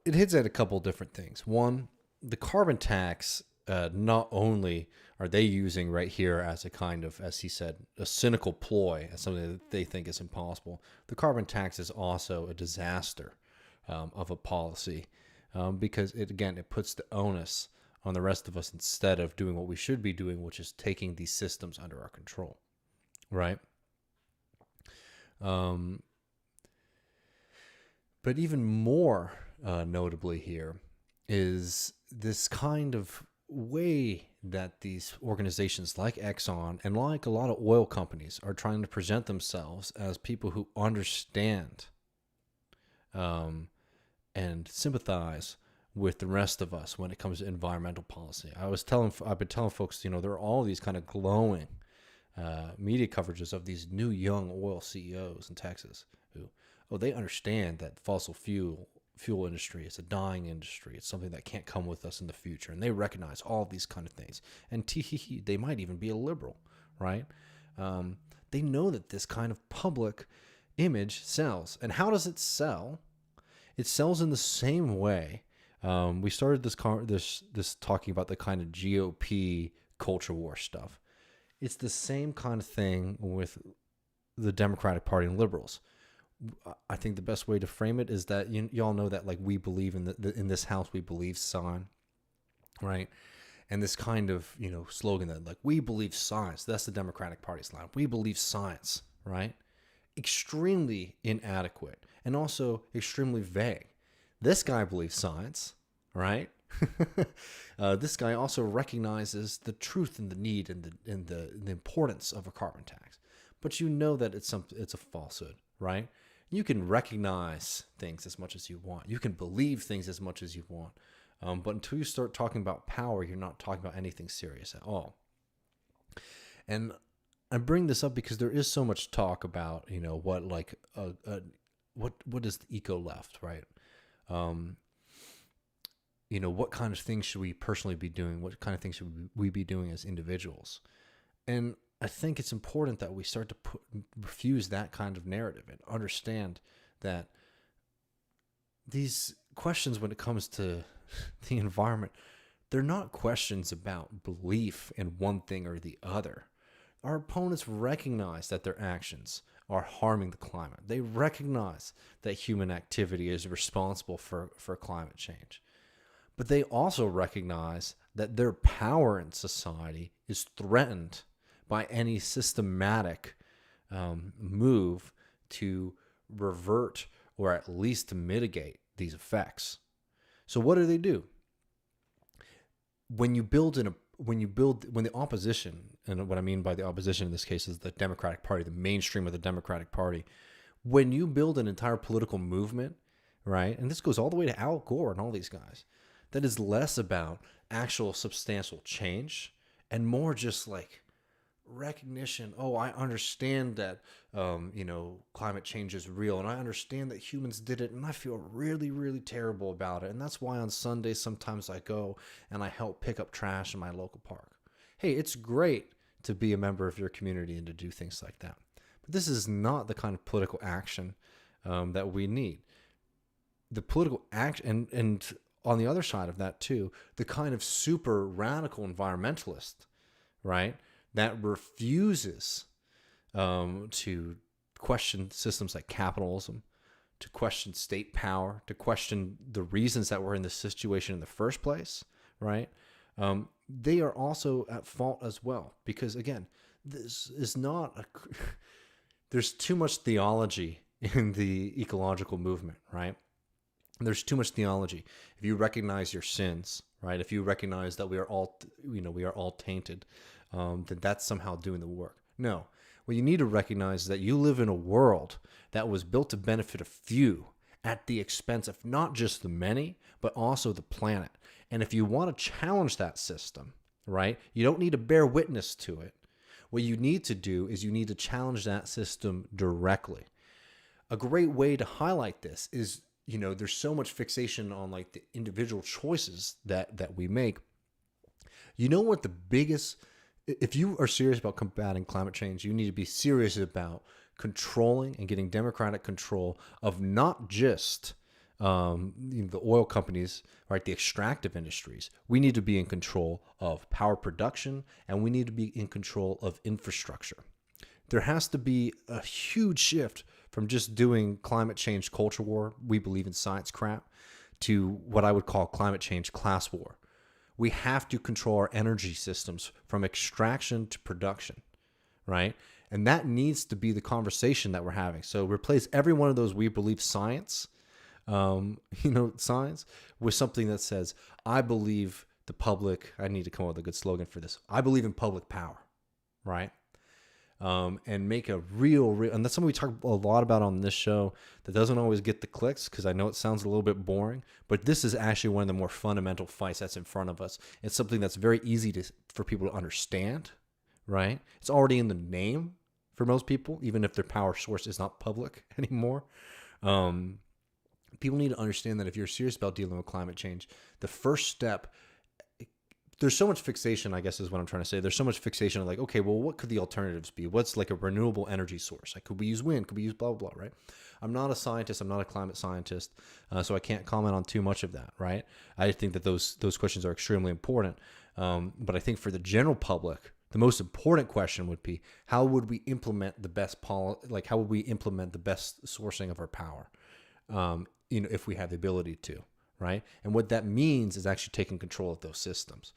It hits at a couple different things. One, the carbon tax, not only are they using right here as a kind of, as he said, a cynical ploy, as something that they think is impossible, the carbon tax is also a disaster of a policy, because it puts the onus on the rest of us instead of doing what we should be doing, which is taking these systems under our control, right? But even more notably here is this kind of way that these organizations like Exxon and like a lot of oil companies are trying to present themselves as people who understand and sympathize with the rest of us when it comes to environmental policy. I've been telling folks, there are all these kind of glowing media coverages of these new young oil CEOs in Texas who, they understand that fossil fuel industry is a dying industry. It's something that can't come with us in the future. And they recognize all these kind of things. And they might even be a liberal, right? They know that this kind of public image sells. And how does it sell? It sells in the same way. We started this talking about the kind of GOP culture war stuff. It's the same kind of thing with the Democratic Party and liberals. I think the best way to frame it is that y'all know that, like, we believe in this house, we believe sign, right? And this kind of slogan that, like, we believe science. That's the Democratic Party's line. We believe science, right? Extremely inadequate and also extremely vague. This guy believes science, right? This guy also recognizes the truth and the need and the importance of a carbon tax. But you know that it's a falsehood, right? You can recognize things as much as you want. You can believe things as much as you want. But until you start talking about power, you're not talking about anything serious at all. And I bring this up because there is so much talk about, what is the eco left, right? What kind of things should we personally be doing? What kind of things should we be doing as individuals? And I think it's important that we start to refuse that kind of narrative and understand that these questions, when it comes to the environment, they're not questions about belief in one thing or the other. Our opponents recognize that their actions are harming the climate. They recognize that human activity is responsible for climate change. But they also recognize that their power in society is threatened by any systematic move to revert or at least to mitigate these effects. So what do? When the opposition, and what I mean by the opposition in this case is the Democratic Party, the mainstream of the Democratic Party, when you build an entire political movement, right, and this goes all the way to Al Gore and all these guys, that is less about actual substantial change and more just like recognition. I understand that climate change is real, and I understand that humans did it, and I feel really, really terrible about it. And that's why on Sundays sometimes I go and I help pick up trash in my local park. Hey, it's great to be a member of your community and to do things like that. But this is not the kind of political action that we need. The political action, and on the other side of that too, the kind of super radical environmentalist, right, that refuses to question systems like capitalism, to question state power, to question the reasons that we're in this situation in the first place, right? They are also at fault as well, because again, this is not there's too much theology in the ecological movement, right? There's too much theology. If you recognize your sins, right? If you recognize that we are all tainted, then that's somehow doing the work. No. What you need to recognize is that you live in a world that was built to benefit a few at the expense of not just the many, but also the planet. And if you want to challenge that system, right, you don't need to bear witness to it. What you need to do is you need to challenge that system directly. A great way to highlight this is, there's so much fixation on like the individual choices that we make. What the biggest, if you are serious about combating climate change, you need to be serious about controlling and getting democratic control of not just the oil companies, right, the extractive industries. We need to be in control of power production, and we need to be in control of infrastructure. There has to be a huge shift from just doing climate change culture war, we believe in science crap, to what I would call climate change class war. We have to control our energy systems from extraction to production, right? And that needs to be the conversation that we're having. So replace every one of those we believe science, science, with something that says, I believe the public, I need to come up with a good slogan for this. I believe in public power, right? and make a real, and that's something we talk a lot about on this show that doesn't always get the clicks because I know it sounds a little bit boring, but this is actually one of the more fundamental fights that's in front of us. It's something that's very easy for people to understand, right? It's already in the name for most people, even if their power source is not public anymore. People need to understand that if you're serious about dealing with climate change, the first step, there's so much fixation, I guess is what I'm trying to say. There's so much fixation of like, okay, well, what could the alternatives be? What's like a renewable energy source? Like, could we use wind? Could we use blah, blah, blah, right? I'm not a scientist. I'm not a climate scientist. So I can't comment on too much of that, right? I think that those questions are extremely important. But I think for the general public, the most important question would be, how would we implement the best how would we implement the best sourcing of our power? If we have the ability to. Right? And what that means is actually taking control of those systems.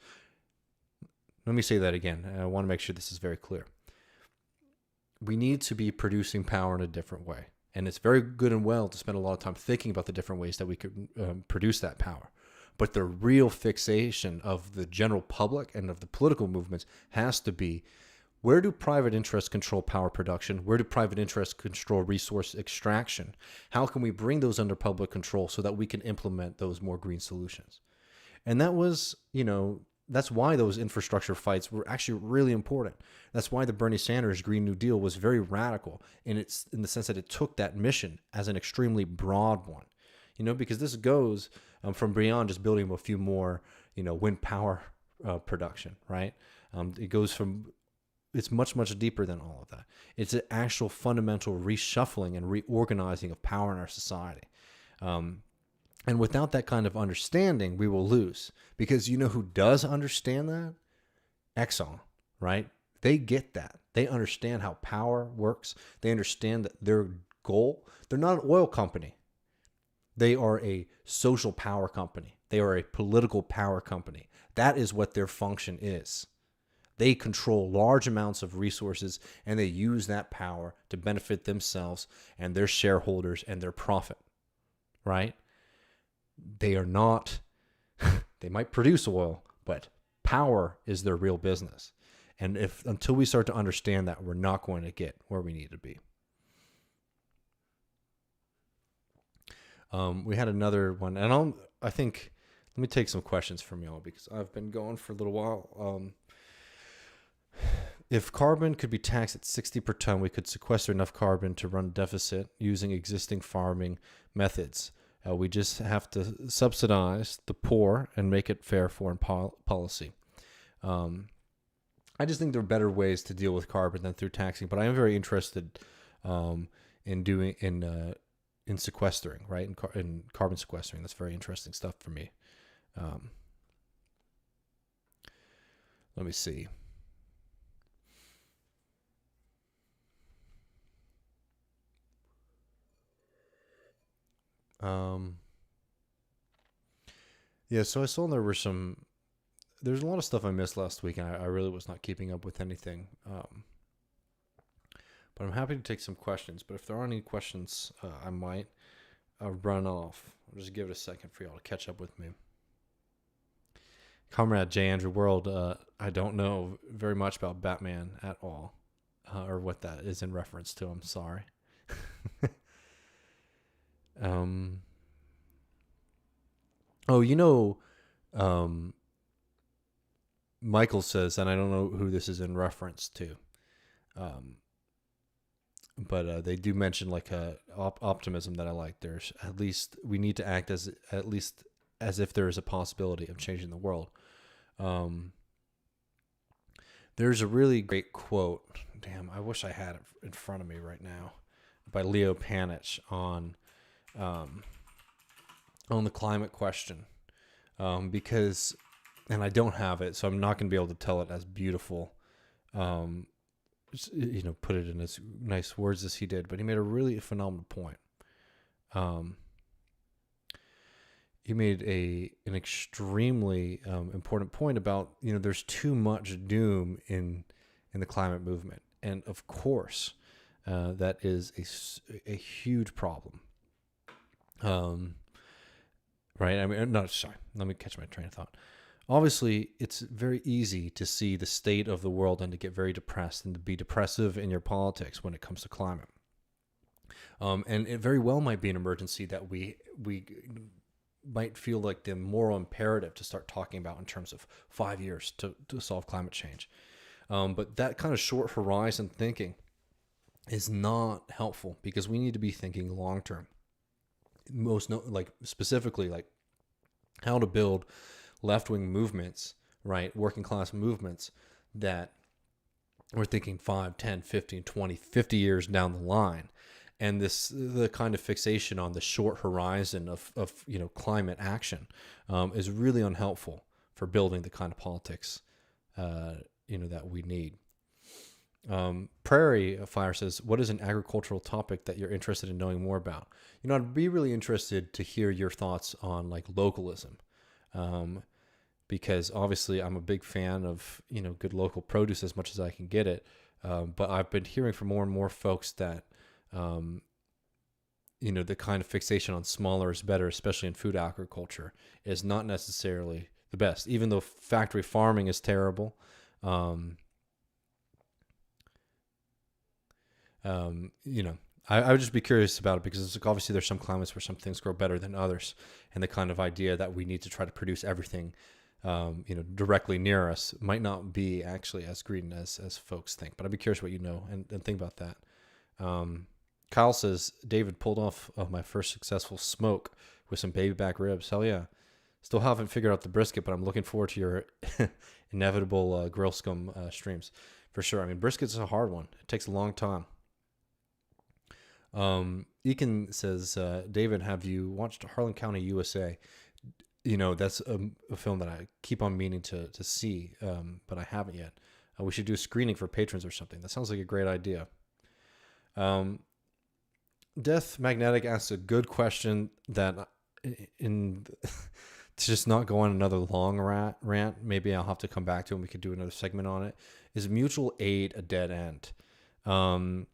Let me say that again. I want to make sure this is very clear. We need to be producing power in a different way. And it's very good and well to spend a lot of time thinking about the different ways that we could produce that power. But the real fixation of the general public and of the political movements has to be, where do private interests control power production? Where do private interests control resource extraction? How can we bring those under public control so that we can implement those more green solutions? And that was, that's why those infrastructure fights were actually really important. That's why the Bernie Sanders Green New Deal was very radical in the sense that it took that mission as an extremely broad one. Because this goes from beyond just building a few more, wind power production, right? It goes from... It's much, much deeper than all of that. It's an actual fundamental reshuffling and reorganizing of power in our society. And without that kind of understanding, we will lose. Because you know who does understand that? Exxon, right? They get that. They understand how power works. They understand that their goal, they're not an oil company. They are a social power company. They are a political power company. That is what their function is. They control large amounts of resources, and they use that power to benefit themselves and their shareholders and their profit, right? They are not, they might produce oil, but power is their real business. And until we start to understand that, we're not going to get where we need to be. We had another one, and let me take some questions from y'all because I've been going for a little while. If carbon could be taxed at 60 per ton, we could sequester enough carbon to run a deficit using existing farming methods. We just have to subsidize the poor and make it fair foreign policy. I just think there are better ways to deal with carbon than through taxing, but I am very interested in sequestering, right? In carbon sequestering. That's very interesting stuff for me. Let me see. Yeah, so I saw there's a lot of stuff I missed last week, and I really was not keeping up with anything. But I'm happy to take some questions. But if there aren't any questions, I might run off. I'll just give it a second for y'all to catch up with me. Comrade J. Andrew World, I don't know very much about Batman at all, or what that is in reference to. I'm sorry. Michael says, and I don't know who this is in reference to, but they do mention like optimism that I like. There's at least we need to act as if there is a possibility of changing the world. There's a really great quote. Damn, I wish I had it in front of me right now, by Leo Panitch on the climate question, because, and I don't have it, so I'm not going to be able to tell it as beautiful, put it in as nice words as he did, but he made a really phenomenal point. He made an extremely important point about, there's too much doom in the climate movement, and of course, that is a huge problem. Right? I mean, no, sorry. Let me catch my train of thought. obviously it's very easy to see the state of the world and to get very depressed and to be depressive in your politics when it comes to climate. And it very well might be an emergency that we might feel like the moral imperative to start talking about in terms of 5 years to solve climate change. But that kind of short horizon thinking is not helpful, because we need to be thinking long term. Specifically, like how to build left-wing movements, right? Working class movements that we're thinking 5, 10, 15, 20, 50 years down the line. And the kind of fixation on the short horizon of climate action is really unhelpful for building the kind of politics that we need. Prairie Fire says, what is an agricultural topic that you're interested in knowing more about? I'd be really interested to hear your thoughts on like localism, because obviously I'm a big fan of good local produce as much as I can get it, but I've been hearing from more and more folks that the kind of fixation on smaller is better, especially in food agriculture, is not necessarily the best, even though factory farming is terrible. I would just be curious about it, because it's like, obviously there's some climates where some things grow better than others, and the kind of idea that we need to try to produce everything directly near us might not be actually as green as folks think. But I'd be curious what you know and think about that. Kyle says, David pulled off my first successful smoke with some baby back ribs. Hell yeah. Still haven't figured out the brisket, but I'm looking forward to your inevitable Griscom streams for sure. I mean, brisket's a hard one. It takes a long time. Eakin says, David, have you watched Harlan County, USA? That's a film that I keep on meaning to see, but I haven't yet. We should do a screening for patrons or something. That sounds like a great idea. Death Magnetic asks a good question that to just not go on another long rant, maybe I'll have to come back to, and we could do another segment on it. Is mutual aid a dead end? I'll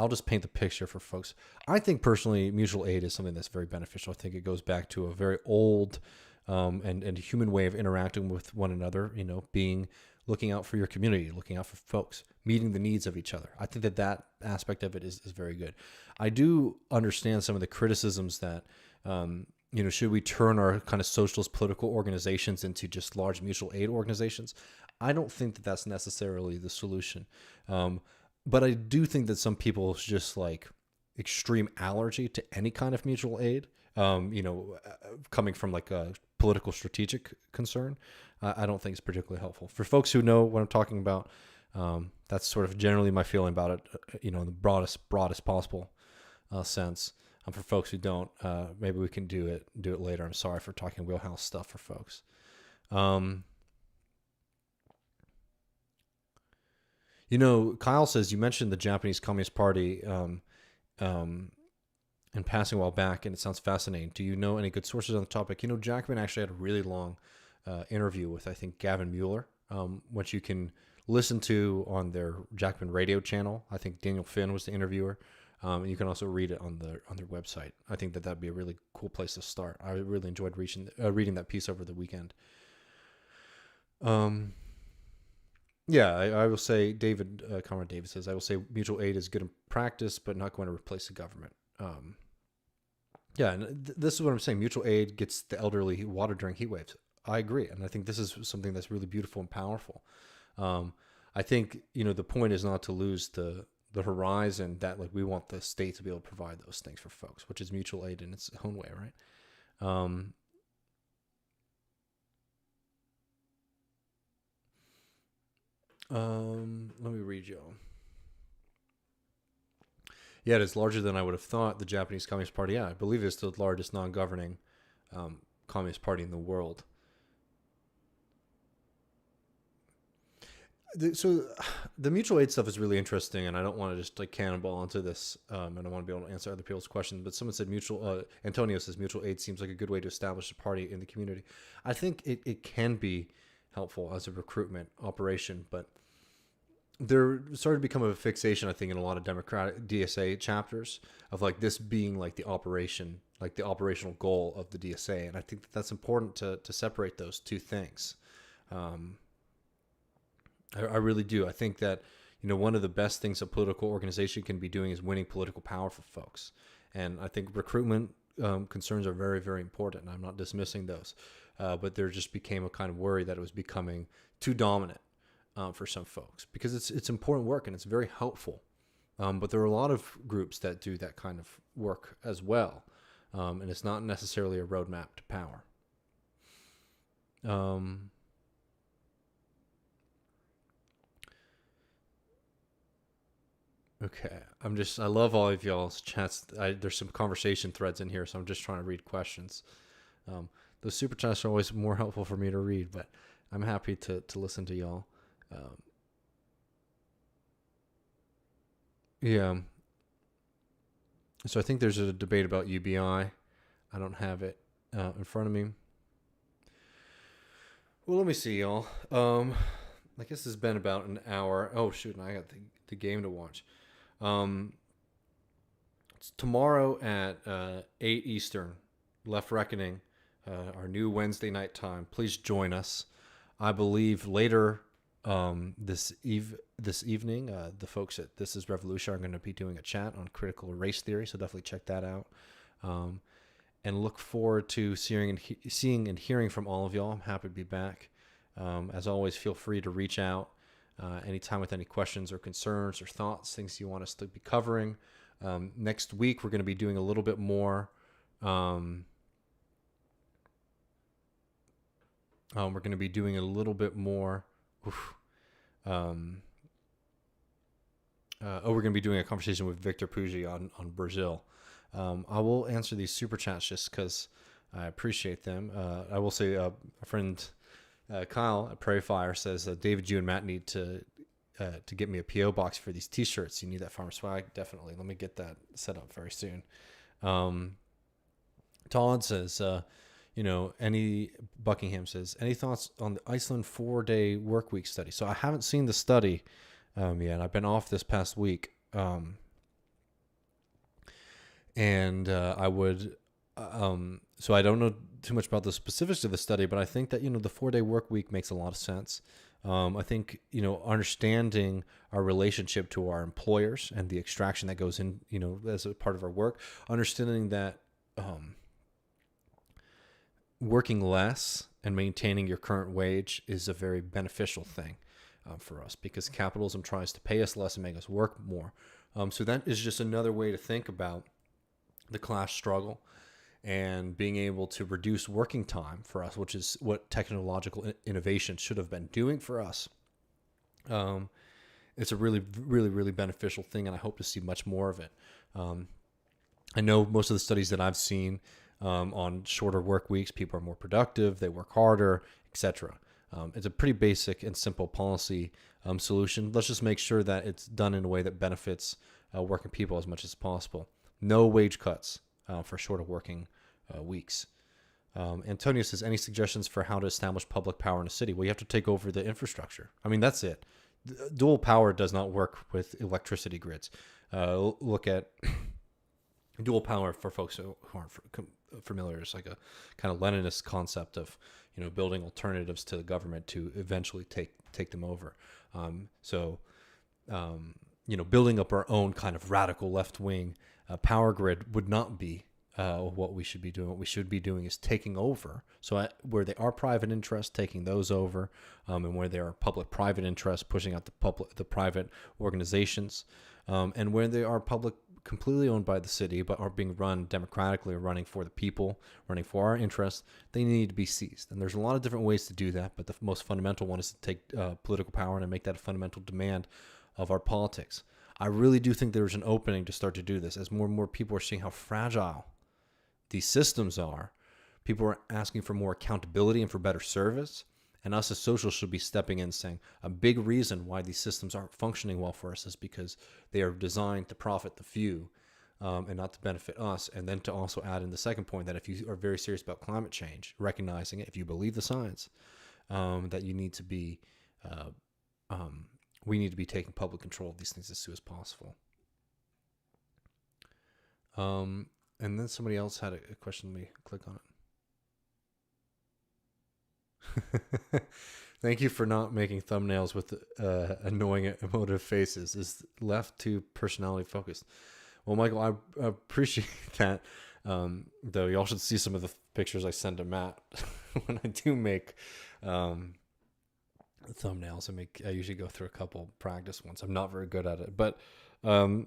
just paint the picture for folks. I think personally, mutual aid is something that's very beneficial. I think it goes back to a very old and human way of interacting with one another, looking out for your community, looking out for folks, meeting the needs of each other. I think that aspect of it is very good. I do understand some of the criticisms that, should we turn our kind of socialist political organizations into just large mutual aid organizations? I don't think that that's necessarily the solution. But I do think that some people's just like extreme allergy to any kind of mutual aid, coming from like a political strategic concern, I don't think it's particularly helpful. For folks who know what I'm talking about, that's sort of generally my feeling about it, in the broadest possible sense. For folks who don't, maybe we can do it later. I'm sorry for talking wheelhouse stuff for folks. Kyle says, you mentioned the Japanese Communist Party in passing a while back, and it sounds fascinating. Do you know any good sources on the topic? Jackman actually had a really long interview with, I think, Gavin Mueller, which you can listen to on their Jackman radio channel. I think Daniel Finn was the interviewer. And you can also read it on their website. I think that'd be a really cool place to start. I really enjoyed reading that piece over the weekend. Yeah, I will say, Comrade David says, I will say mutual aid is good in practice, but not going to replace the government. And this is what I'm saying. Mutual aid gets the elderly water during heat waves. I agree. And I think this is something that's really beautiful and powerful. I think, the point is not to lose the horizon that like we want the state to be able to provide those things for folks, which is mutual aid in its own way, right? Let me read you. Yeah, it is larger than I would have thought. The Japanese Communist Party, yeah, I believe it's the largest non-governing communist party in the world. So the mutual aid stuff is really interesting, and I don't want to just like cannonball onto this, and I want to be able to answer other people's questions. But someone said Antonio says mutual aid seems like a good way to establish a party in the community. I think it can be helpful as a recruitment operation, but there started to become a fixation, I think, in a lot of Democratic DSA chapters of like this being like the operation like the operational goal of the DSA. And I think that that's important to separate those two things. I really do. I think that, one of the best things a political organization can be doing is winning political power for folks. And I think recruitment concerns are very, very important. I'm not dismissing those. But there just became a kind of worry that it was becoming too dominant for some folks, because it's important work and it's very helpful. But there are a lot of groups that do that kind of work as well. And it's not necessarily a roadmap to power. Okay. I love all of y'all's chats. There's some conversation threads in here, so I'm just trying to read questions. Those super chats are always more helpful for me to read, but I'm happy to listen to y'all. Yeah. So I think there's a debate about UBI. I don't have it in front of me. Well, let me see, y'all. I guess it's been about an hour. Oh, shoot, and I got the game to watch. It's tomorrow at 8 Eastern, Left Reckoning, our new Wednesday night time. Please join us. I believe later this evening, the folks at This Is Revolution are going to be doing a chat on critical race theory, so definitely check that out. And look forward to seeing and hearing from all of y'all. I'm happy to be back. As always, feel free to reach out anytime with any questions or concerns or thoughts, things you want us to be covering. Next week, we're going to be doing a little bit more. We're going to be doing a little bit more. We're going to be doing a conversation with Victor Puggi on Brazil. I will answer these super chats just because I appreciate them. I will say, a friend Kyle at Prairie Fire says, David, you and Matt need to get me a PO box for these T-shirts. You need that farmer swag, definitely. Let me get that set up very soon. Todd says, Buckingham says, any thoughts on the Iceland 4-day work week study? So I haven't seen the study yet. I've been off this past week. And I would, so I don't know too much about the specifics of the study, but I think that, the 4-day work week makes a lot of sense. I think, understanding our relationship to our employers and the extraction that goes in, as a part of our work, understanding that working less and maintaining your current wage is a very beneficial thing for us, because capitalism tries to pay us less and make us work more. So that is just another way to think about the class struggle and being able to reduce working time for us, which is what technological innovation should have been doing for us. It's a really, really, really beneficial thing, and I hope to see much more of it. I know most of the studies that I've seen on shorter work weeks, people are more productive, they work harder, etc. It's a pretty basic and simple policy solution. Let's just make sure that it's done in a way that benefits working people as much as possible. No wage cuts for shorter working weeks. Antonio says, any suggestions for how to establish public power in a city? Well, you have to take over the infrastructure. I mean, that's it. Dual power does not work with electricity grids. Look at dual power for folks who aren't familiar. It's like a kind of Leninist concept of, building alternatives to the government to eventually take them over. Building up our own kind of radical left-wing power grid would not be what we should be doing. What we should be doing is taking over. So where there are private interests, taking those over, and where there are public-private interests, pushing out the private organizations, and where they are public, completely owned by the city, but are being run democratically or running for the people, running for our interests, they need to be seized. And there's a lot of different ways to do that, but the most fundamental one is to take political power and make that a fundamental demand of our politics. I really do think there's an opening to start to do this. As more and more people are seeing how fragile these systems are, people are asking for more accountability and for better service. And us as socials should be stepping in saying a big reason why these systems aren't functioning well for us is because they are designed to profit the few and not to benefit us. And then to also add in the second point that if you are very serious about climate change, recognizing it, if you believe the science, that you need to be, we need to be taking public control of these things as soon as possible. And then somebody else had a question. Let me click on it. Thank you for not making thumbnails with annoying emotive faces. Is left too personality focused? Well, Michael, I appreciate that. Though y'all should see some of the pictures I send to Matt when I do make thumbnails. I usually go through a couple practice ones. I'm not very good at it, but I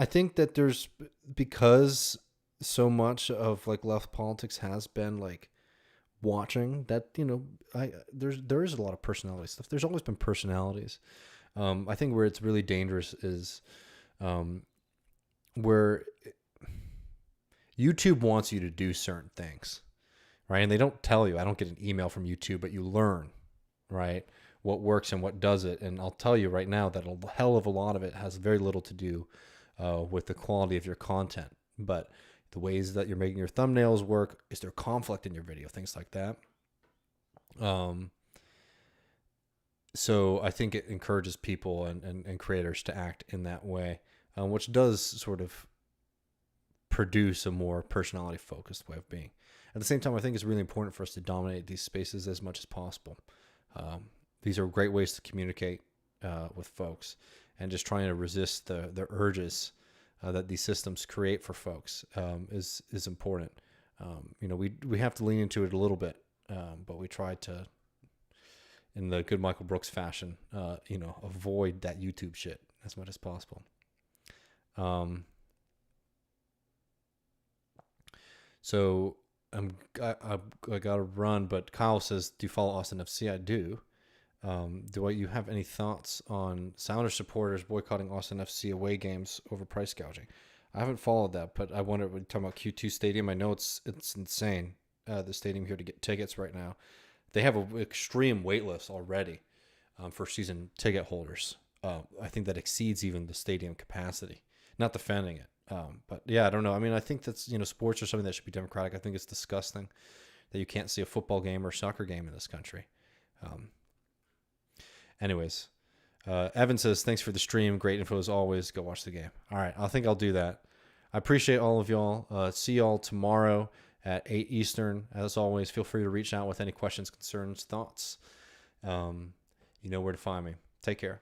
think that because so much of like left politics has been like watching that, there is a lot of personality stuff. There's always been personalities. I think where it's really dangerous is where YouTube wants you to do certain things, right? And they don't tell you. I don't get an email from YouTube, but you learn, right, what works and what doesn't. And I'll tell you right now that a hell of a lot of it has very little to do with the quality of your content, but the ways that you're making your thumbnails work. Is there conflict in your video? Things like that. So I think it encourages people and creators to act in that way, which does sort of produce a more personality-focused way of being. At the same time, I think it's really important for us to dominate these spaces as much as possible. These are great ways to communicate with folks, and just trying to resist the urges that these systems create for folks is important. We have to lean into it a little bit, but we try to, in the good Michael Brooks fashion, avoid that YouTube shit as much as possible. So I got to run, but Kyle says, do you follow Austin FC? I do. You have any thoughts on Sounders supporters boycotting Austin FC away games over price gouging? I haven't followed that, but I wonder, we're talking about Q2 Stadium. I know it's insane, the stadium here to get tickets right now. They have an extreme wait list already for season ticket holders. I think that exceeds even the stadium capacity. Not defending it. But yeah, I don't know. I mean, I think that's, sports are something that should be democratic. I think it's disgusting that you can't see a football game or soccer game in this country. Anyways, Evan says, thanks for the stream. Great info as always. Go watch the game. All right. I think I'll do that. I appreciate all of y'all. See y'all tomorrow at 8 Eastern. As always, feel free to reach out with any questions, concerns, thoughts. You know where to find me. Take care.